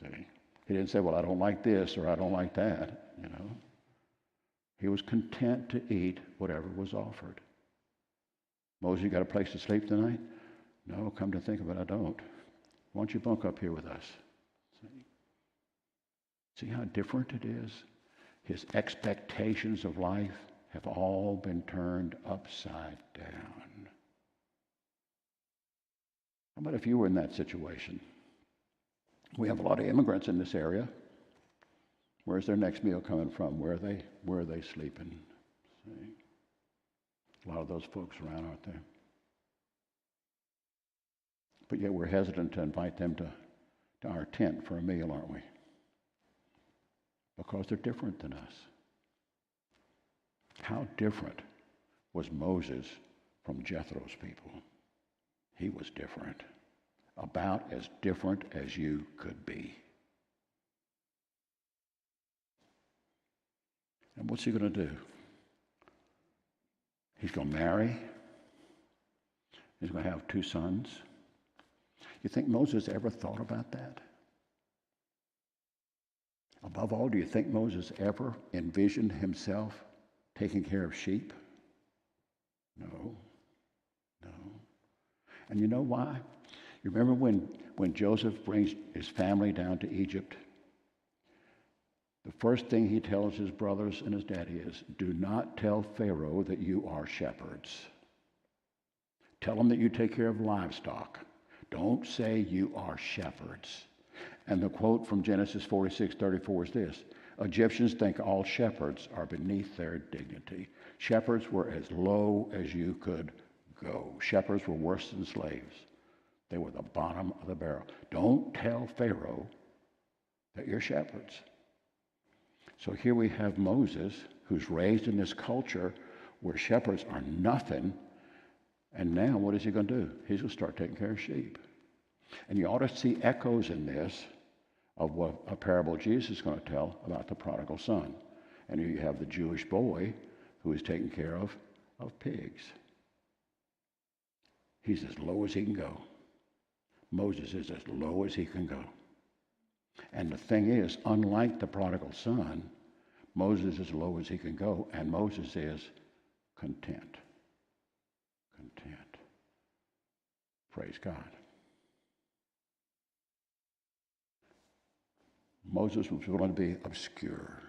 See? He didn't say, well, I don't like this or I don't like that, you know. He was content to eat whatever was offered. Moses, you got a place to sleep tonight? No, come to think of it, I don't. Why don't you bunk up here with us? See how different it is? His expectations of life have all been turned upside down. How about if you were in that situation? We have a lot of immigrants in this area. Where's their next meal coming from? Where are they sleeping? See? A lot of those folks around, aren't there? But yet we're hesitant to invite them to our tent for a meal, aren't we? Because they're different than us. How different was Moses from Jethro's people? He was different. About as different as you could be. And what's he going to do? He's going to marry. He's going to have 2 sons. You think Moses ever thought about that? Above all, do you think Moses ever envisioned himself taking care of sheep? No. And you know why? You remember when Joseph brings his family down to Egypt? The first thing he tells his brothers and his daddy is, do not tell Pharaoh that you are shepherds. Tell him that you take care of livestock. Don't say you are shepherds. And the quote from Genesis 46:34 is this: Egyptians think all shepherds are beneath their dignity. Shepherds were as low as you could go. Shepherds were worse than slaves. They were the bottom of the barrel. Don't tell Pharaoh that you're shepherds. So here we have Moses, who's raised in this culture where shepherds are nothing, And now what is he going to do? He's going to start taking care of sheep. And you ought to see echoes in this of what a parable Jesus is going to tell about the prodigal son. And here you have the Jewish boy who is taking care of pigs. He's as low as he can go. Moses is as low as he can go. And the thing is, unlike the prodigal son, Moses is as low as he can go, and Moses is content. Content. Praise God. Moses was willing to be obscure.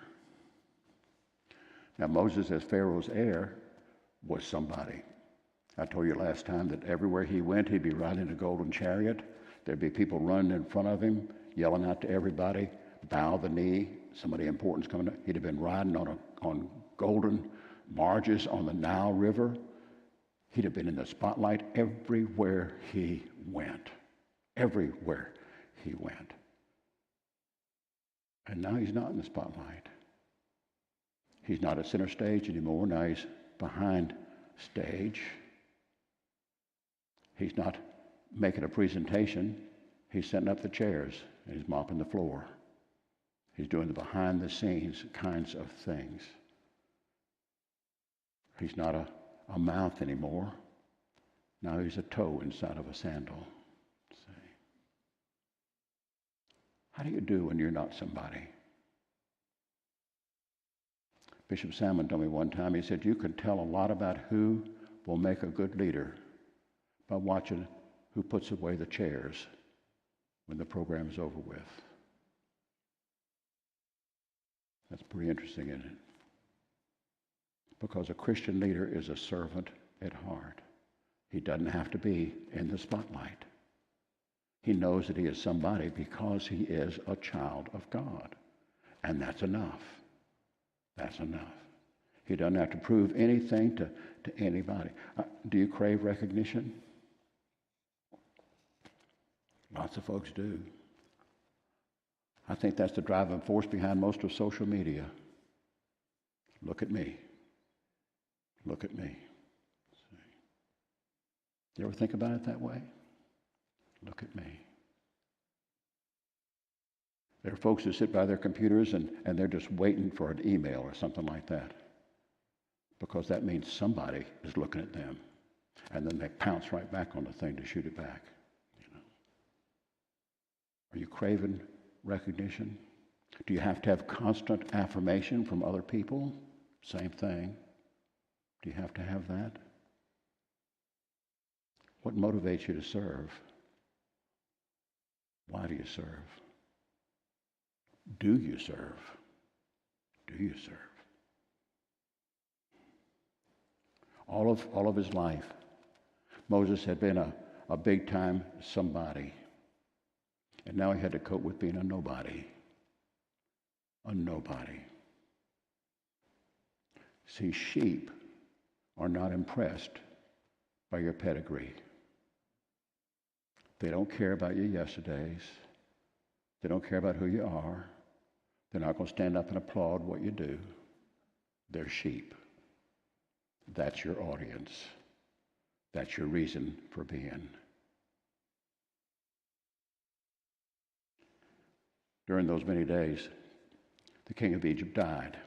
Now, Moses, as Pharaoh's heir, was somebody. I told you last time that everywhere he went, he'd be riding a golden chariot. There'd be people running in front of him, yelling out to everybody, bow the knee, somebody important's coming up. He'd have been riding on golden barges on the Nile River. He'd have been in the spotlight everywhere he went. Everywhere he went. And now he's not in the spotlight. He's not at center stage anymore. Now he's behind stage. He's not making a presentation. He's setting up the chairs and he's mopping the floor. He's doing the behind the scenes kinds of things. He's not a mouth anymore. Now he's a toe inside of a sandal. See? How do you do when you're not somebody? Bishop Salmon told me one time, he said, you can tell a lot about who will make a good leader by watching who puts away the chairs when the program is over with. That's pretty interesting, isn't it? Because a Christian leader is a servant at heart. He doesn't have to be in the spotlight. He knows that he is somebody because he is a child of God. And that's enough. That's enough. He doesn't have to prove anything to anybody. Do you crave recognition? Lots of folks do. I think that's the driving force behind most of social media. Look at me. Look at me. See? You ever think about it that way? Look at me. There are folks who sit by their computers and they're just waiting for an email or something like that, because that means somebody is looking at them, and then they pounce right back on the thing to shoot it back. You know. Are you craving recognition? Do you have to have constant affirmation from other people? Same thing. Do you have to have that? What motivates you to serve? Why do you serve? Do you serve? Do you serve? All of his life, Moses had been a big-time somebody. And now he had to cope with being a nobody. A nobody. See, sheep are not impressed by your pedigree. They don't care about your yesterdays. They don't care about who you are. They're not going to stand up and applaud what you do. They're sheep. That's your audience. That's your reason for being. During those many days, the king of Egypt died.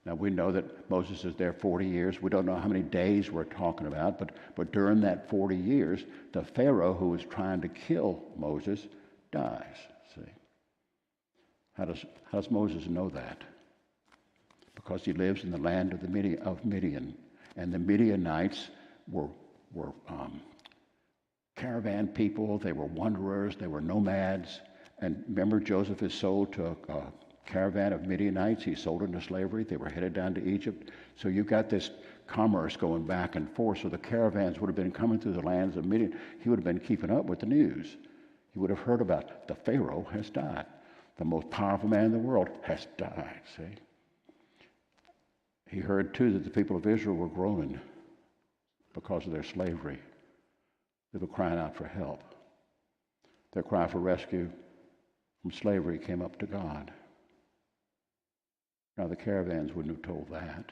Now we know that Moses is there 40 years. We don't know how many days we're talking about, but during that 40 years, the Pharaoh who was trying to kill Moses dies. See? How does Moses know that? Because he lives in the land of Midian. And the Midianites were caravan people. They were wanderers. They were nomads. And remember, Joseph is sold to a caravan of Midianites. He's sold into slavery. They were headed down to Egypt. So you've got this commerce going back and forth. So the caravans would have been coming through the lands of Midian. He would have been keeping up with the news. He would have heard about the Pharaoh has died. The most powerful man in the world has died, see? He heard, too, that the people of Israel were groaning because of their slavery. They were crying out for help. Their cry for rescue from slavery came up to God. Now, the caravans wouldn't have told that.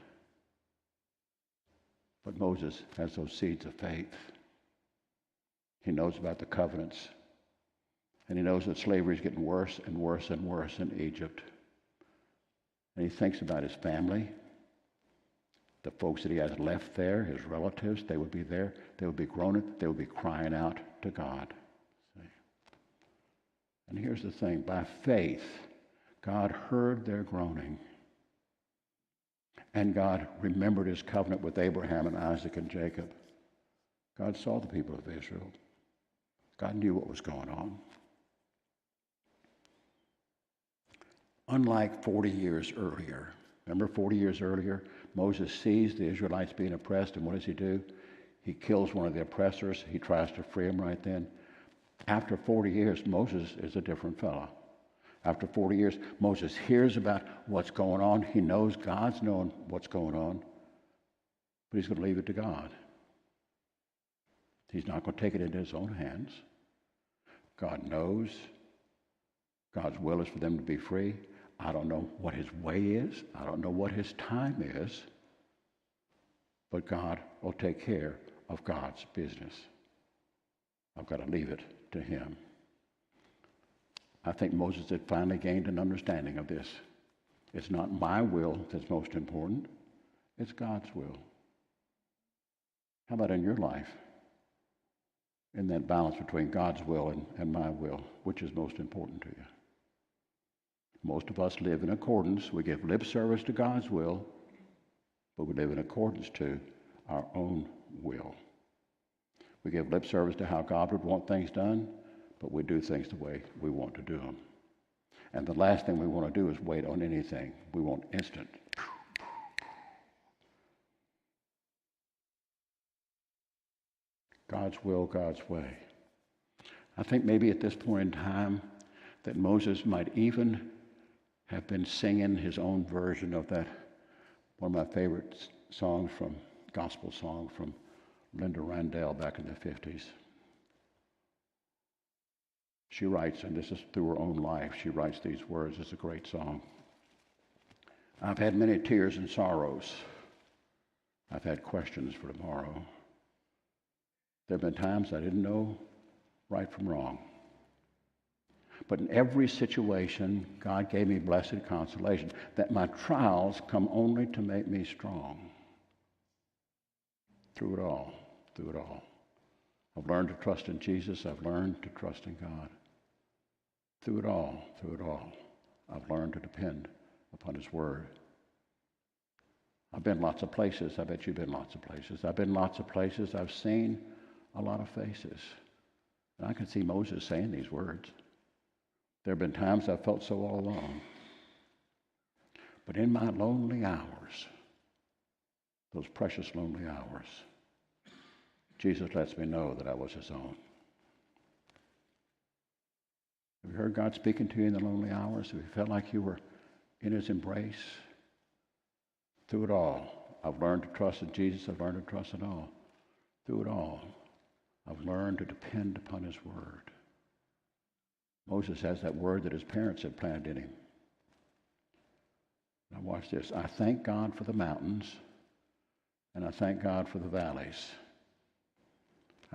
But Moses has those seeds of faith. He knows about the covenants. And he knows that slavery is getting worse and worse and worse in Egypt. And he thinks about his family, the folks that he has left there, his relatives. They would be there. They would be groaning. They would be crying out to God. See? And here's the thing. By faith, God heard their groaning. And God remembered his covenant with Abraham and Isaac and Jacob. God saw the people of Israel. God knew what was going on. Unlike 40 years earlier, remember 40 years earlier, Moses sees the Israelites being oppressed, and what does he do? He kills one of the oppressors. He tries to free them right then. After 40 years, Moses is a different fellow. After 40 years, Moses hears about what's going on. He knows God's knowing what's going on, but he's going to leave it to God. He's not going to take it into his own hands. God knows. God's will is for them to be free. I don't know what his way is. I don't know what his time is. But God will take care of God's business. I've got to leave it to him. I think Moses had finally gained an understanding of this. It's not my will that's most important. It's God's will. How about in your life? In that balance between God's will and my will, which is most important to you? Most of us live in accordance. We give lip service to God's will, but we live in accordance to our own will. We give lip service to how God would want things done, but we do things the way we want to do them. And the last thing we want to do is wait on anything. We want instant. God's will, God's way. I think maybe at this point in time that Moses might even have been singing his own version of that, one of my favorite songs from, gospel song from Linda Randall back in the 50s. She writes, and this is through her own life, she writes these words. It's a great song. I've had many tears and sorrows. I've had questions for tomorrow. There have been times I didn't know right from wrong. But in every situation, God gave me blessed consolation that my trials come only to make me strong. Through it all, through it all. I've learned to trust in Jesus. I've learned to trust in God. Through it all, I've learned to depend upon his word. I've been lots of places. I bet you've been lots of places. I've been lots of places. I've seen a lot of faces. And I can see Moses saying these words. There have been times I've felt so all alone. But in my lonely hours, those precious lonely hours, Jesus lets me know that I was his own. Have you heard God speaking to you in the lonely hours? Have you felt like you were in his embrace? Through it all, I've learned to trust in Jesus. I've learned to trust in all. Through it all, I've learned to depend upon his word. Moses has that word that his parents had planted in him. Now watch this. I thank God for the mountains, and I thank God for the valleys.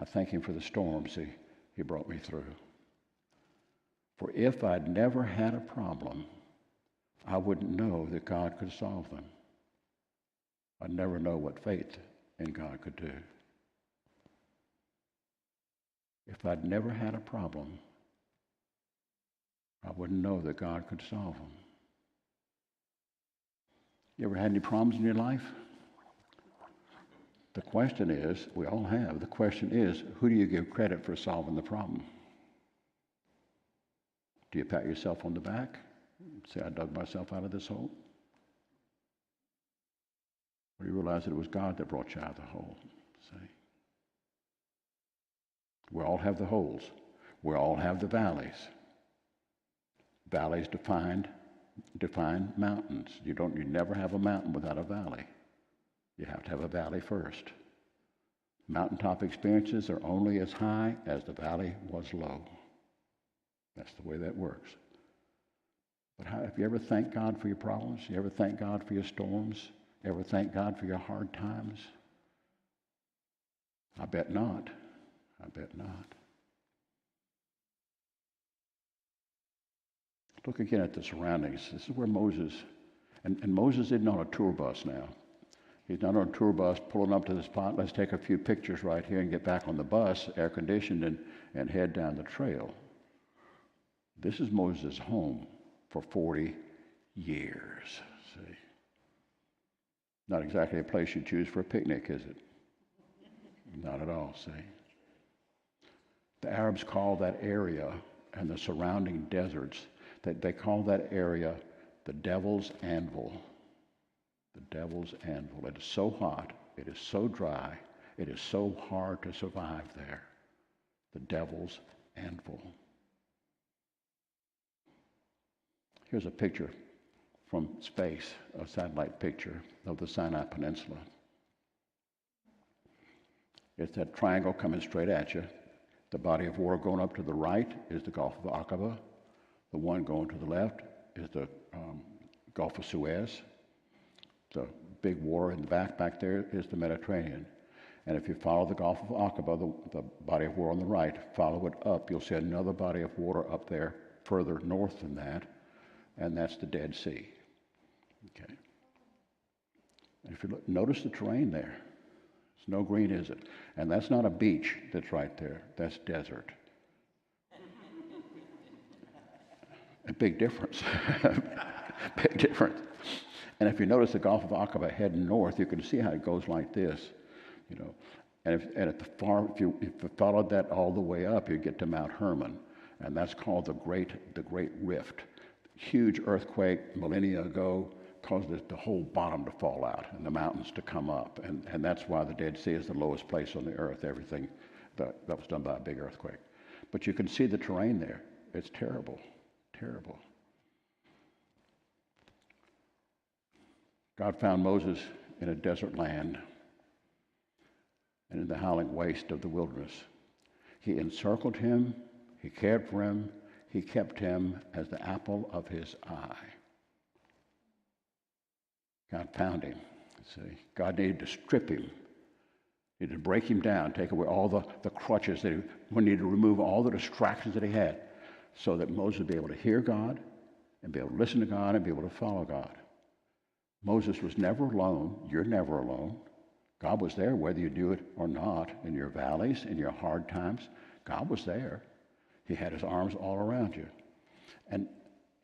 I thank him for the storms he brought me through. For if I'd never had a problem, I wouldn't know that God could solve them. I'd never know what faith in God could do. If I'd never had a problem, I wouldn't know that God could solve them. You ever had any problems in your life? The question is, we all have, the question is, who do you give credit for solving the problem? Do you pat yourself on the back and say, I dug myself out of this hole? Or do you realize that it was God that brought you out of the hole? See? We all have the holes. We all have the valleys. Valleys define mountains. You never have a mountain without a valley. You have to have a valley first. Mountaintop experiences are only as high as the valley was low. That's the way that works. But have you ever thanked God for your problems? You ever thank God for your storms? You ever thank God for your hard times? I bet not. I bet not. Look again at the surroundings. This is where Moses, and Moses isn't on a tour bus now. He's not on a tour bus pulling up to the spot. Let's take a few pictures right here and get back on the bus, air conditioned, and head down the trail. This is Moses' home for 40 years. See? Not exactly a place you choose for a picnic, is it? Not at all, see? The Arabs call that area and the surrounding deserts, they call that area the Devil's Anvil. The Devil's Anvil. It is so hot, it is so dry, it is so hard to survive there. The Devil's Anvil. Here's a picture from space, a satellite picture of the Sinai Peninsula. It's that triangle coming straight at you. The body of water going up to the right is the Gulf of Aqaba. The one going to the left is the Gulf of Suez. The big water in the back there is the Mediterranean. And if you follow the Gulf of Aqaba, the body of water on the right, follow it up, you'll see another body of water up there further north than that, and that's the Dead Sea. Okay. And if you look, notice the terrain there. It's no green, is it? And that's not a beach that's right there. That's desert. A big difference. Big difference. And if you notice the Gulf of Aqaba heading north, you can see how it goes like this, you know. And if you followed that all the way up, you get to Mount Hermon, and that's called the Great Rift. Huge earthquake millennia ago caused the whole bottom to fall out and the mountains to come up, and that's why the Dead Sea is the lowest place on the earth. Everything that was done by a big earthquake. But you can see the terrain there. It's terrible, terrible. God found Moses in a desert land and in the howling waste of the wilderness. He encircled him, he cared for him, he kept him as the apple of his eye. God found him. See, God needed to strip him, needed to break him down, take away all the crutches that he needed to remove all the distractions that he had, so that Moses would be able to hear God and be able to listen to God and be able to follow God. Moses was never alone. You're never alone. God was there whether you do it or not, in your valleys, in your hard times. God was there. He had his arms all around you. And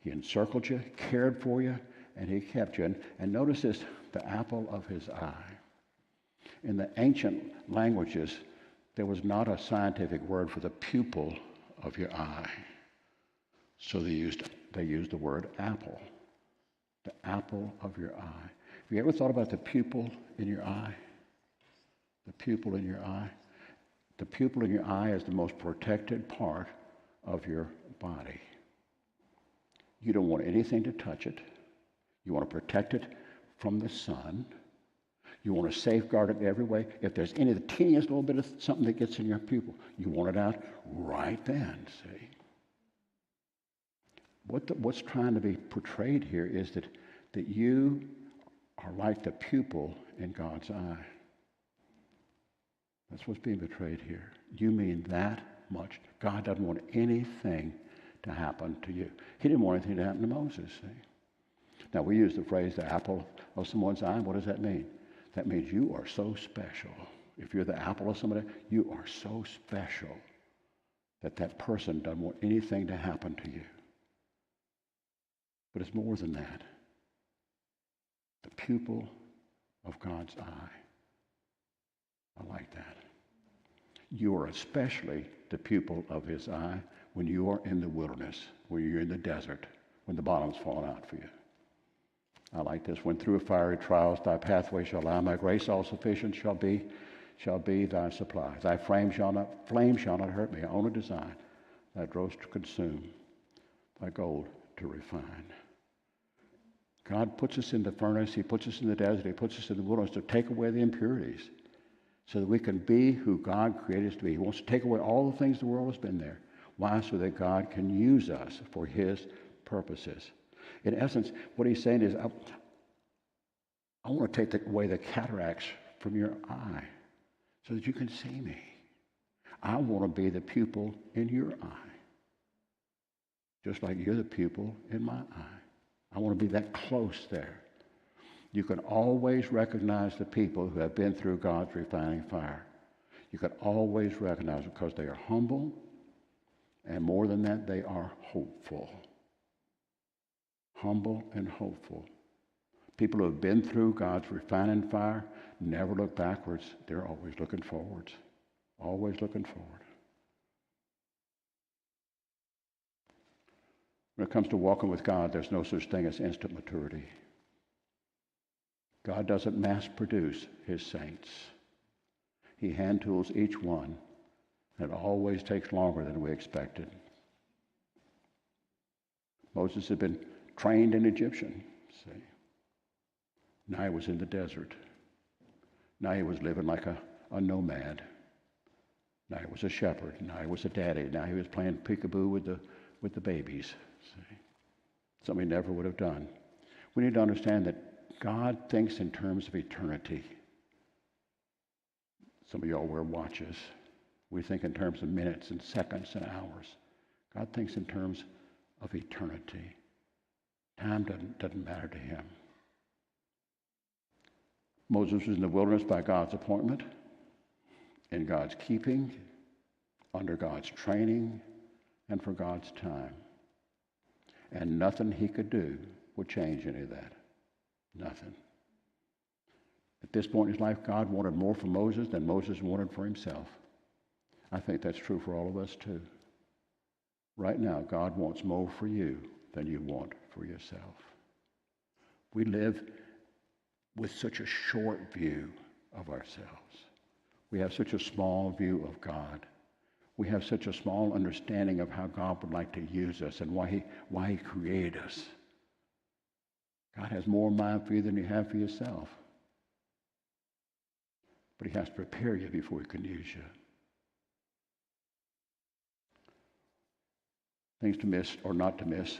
he encircled you, cared for you, and he kept you. And notice this, the apple of his eye. In the ancient languages, there was not a scientific word for the pupil of your eye. So they used the word apple. The apple of your eye. Have you ever thought about the pupil in your eye? The pupil in your eye? The pupil in your eye is the most protected part of your body. You don't want anything to touch it. You want to protect it from the sun. You want to safeguard it every way. If there's any the teeniest little bit of something that gets in your pupil, you want it out right then, see? What's trying to be portrayed here is that you are like the pupil in God's eye. That's what's being portrayed here. You mean that much. God doesn't want anything to happen to you. He didn't want anything to happen to Moses, see? Now, we use the phrase the apple of someone's eye. What does that mean? That means you are so special. If you're the apple of somebody, you are so special that person doesn't want anything to happen to you. But it's more than that. The pupil of God's eye. I like that. You are especially the pupil of his eye when you are in the wilderness, when you're in the desert, when the bottom's fallen out for you. I like this. When through fiery trials thy pathway shall lie, my grace all sufficient shall be thy supply. Thy flame shall not hurt me. I only design thy dross to consume, thy gold to refine. God puts us in the furnace, he puts us in the desert, he puts us in the wilderness to take away the impurities so that we can be who God created us to be. He wants to take away all the things the world has been there. Why? So that God can use us for his purposes. In essence, what he's saying is, I want to take away the cataracts from your eye so that you can see me. I want to be the pupil in your eye, just like you're the pupil in my eye. I want to be that close there. You can always recognize the people who have been through God's refining fire. You can always recognize them because they are humble, and more than that, they are hopeful. Humble and hopeful. People who have been through God's refining fire never look backwards. They're always looking forwards. Always looking forward. When it comes to walking with God, there's no such thing as instant maturity. God doesn't mass produce his saints. He hand tools each one, and it always takes longer than we expected. Moses had been trained in Egyptian, see. Now he was in the desert. Now he was living like a nomad. Now he was a shepherd. Now he was a daddy. Now he was playing peekaboo with the babies. See? Something he never would have done. We need to understand that God thinks in terms of eternity. Some of y'all wear watches. We think in terms of minutes and seconds and hours. God thinks in terms of eternity. Time doesn't matter to him. Moses was in the wilderness by God's appointment, in God's keeping, under God's training, and for God's time. And nothing he could do would change any of that. Nothing. At this point in his life, God wanted more for Moses than Moses wanted for himself. I think that's true for all of us too. Right now, God wants more for you than you want for yourself. We live with such a short view of ourselves. We have such a small view of God. We have such a small understanding of how God would like to use us and why he created us. God has more in mind for you than you have for yourself. But he has to prepare you before he can use you. Things to miss or not to miss.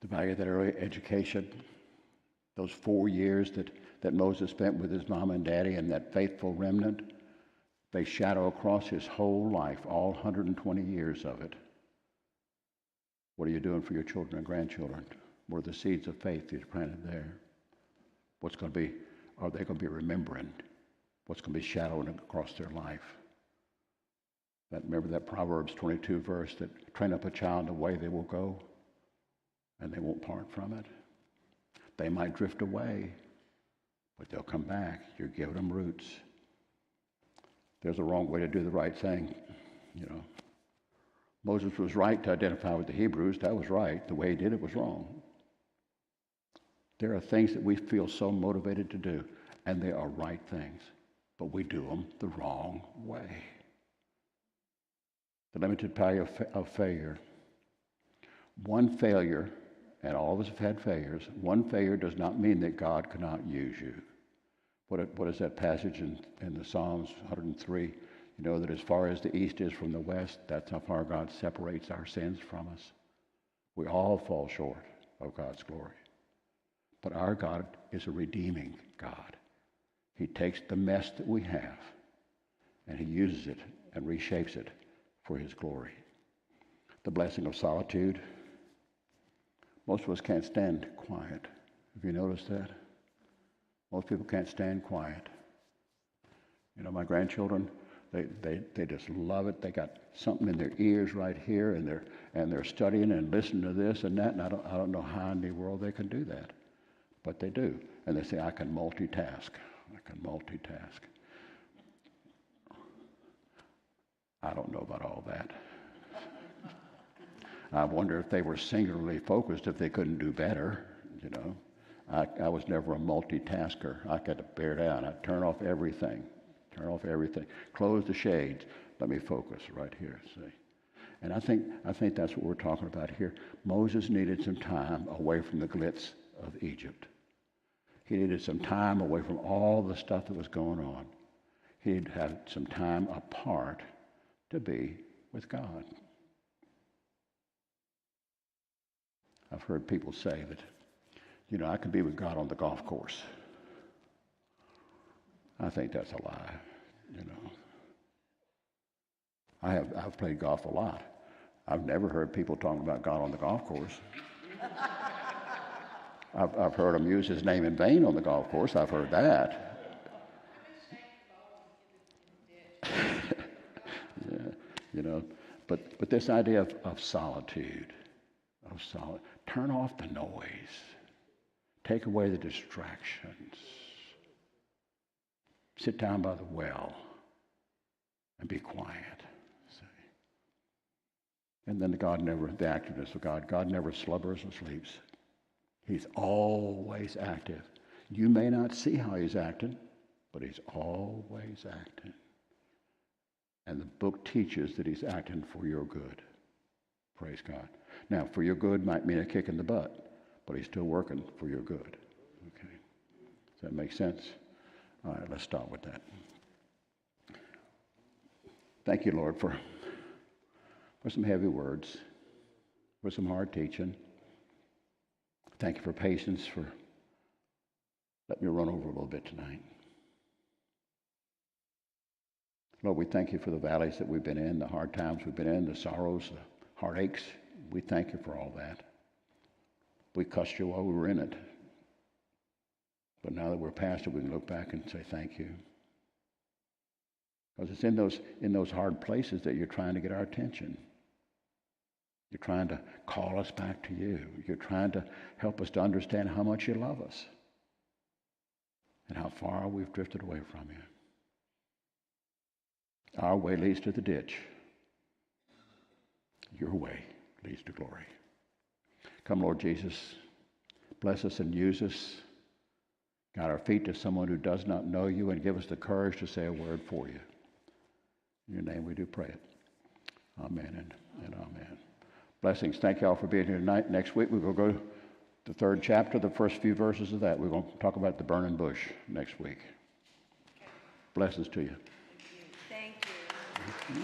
The value of that early education. Those 4 years that Moses spent with his mom and daddy and that faithful remnant, they shadow across his whole life, all 120 years of it. What are you doing for your children and grandchildren? What are the seeds of faith you've planted there? Are they going to be remembering? What's going to be shadowing across their life? Remember that Proverbs 22 verse that train up a child in the way they will go, and they won't part from it. They might drift away, but they'll come back. You're giving them roots. There's a wrong way to do the right thing. Moses was right to identify with the Hebrews. That was right. The way he did it was wrong. There are things that we feel so motivated to do, and they are right things, but we do them the wrong way. The limited power of failure. One failure, and all of us have had failures, one failure does not mean that God cannot use you. What is that passage in the Psalms 103? That as far as the east is from the west, that's how far God separates our sins from us. We all fall short of God's glory. But our God is a redeeming God. He takes the mess that we have, and he uses it and reshapes it for his glory. The blessing of solitude. Most of us can't stand quiet. Have you noticed that? Most people can't stand quiet. My grandchildren, they just love it. They got something in their ears right here, and they're studying and listening to this and that, and I don't know how in the world they can do that. But they do. And they say, I can multitask. I don't know about all that. I wonder if they were singularly focused, if they couldn't do better, I was never a multitasker. I got to bear down. I'd turn off everything. Close the shades. Let me focus right here, see. And I think that's what we're talking about here. Moses needed some time away from the glitz of Egypt. He needed some time away from all the stuff that was going on. He'd had some time apart to be with God. I've heard people say that, I can be with God on the golf course. I think that's a lie, I've played golf a lot. I've never heard people talking about God on the golf course. I've heard them use his name in vain on the golf course. I've heard that. Yeah, but this idea of solitude, turn off the noise, take away the distractions, sit down by the well and be quiet. See? And then the activeness of God never slumbers or sleeps. He's always active. You may not see how he's acting, but he's always acting. And the book teaches that he's acting for your good. Praise God. Now, for your good might mean a kick in the butt, but he's still working for your good. Okay. Does that make sense? All right, let's start with that. Thank you, Lord, for some heavy words, for some hard teaching. Thank you for patience, for letting me run over a little bit tonight. Lord, we thank you for the valleys that we've been in, the hard times we've been in, the sorrows, the heartaches. We thank you for all that. We cussed you while we were in it. But now that we're past it, we can look back and say thank you. Because it's in those hard places that you're trying to get our attention. You're trying to call us back to you. You're trying to help us to understand how much you love us and how far we've drifted away from you. Our way leads to the ditch. Your way leads to glory. Come, Lord Jesus, bless us and use us. Guide our feet to someone who does not know you and give us the courage to say a word for you. In your name we do pray it. Amen and amen. Blessings. Thank you all for being here tonight. Next week we will go to the 3rd chapter, the first few verses of that. We're going to talk about the burning bush next week. Blessings to you. Thank you.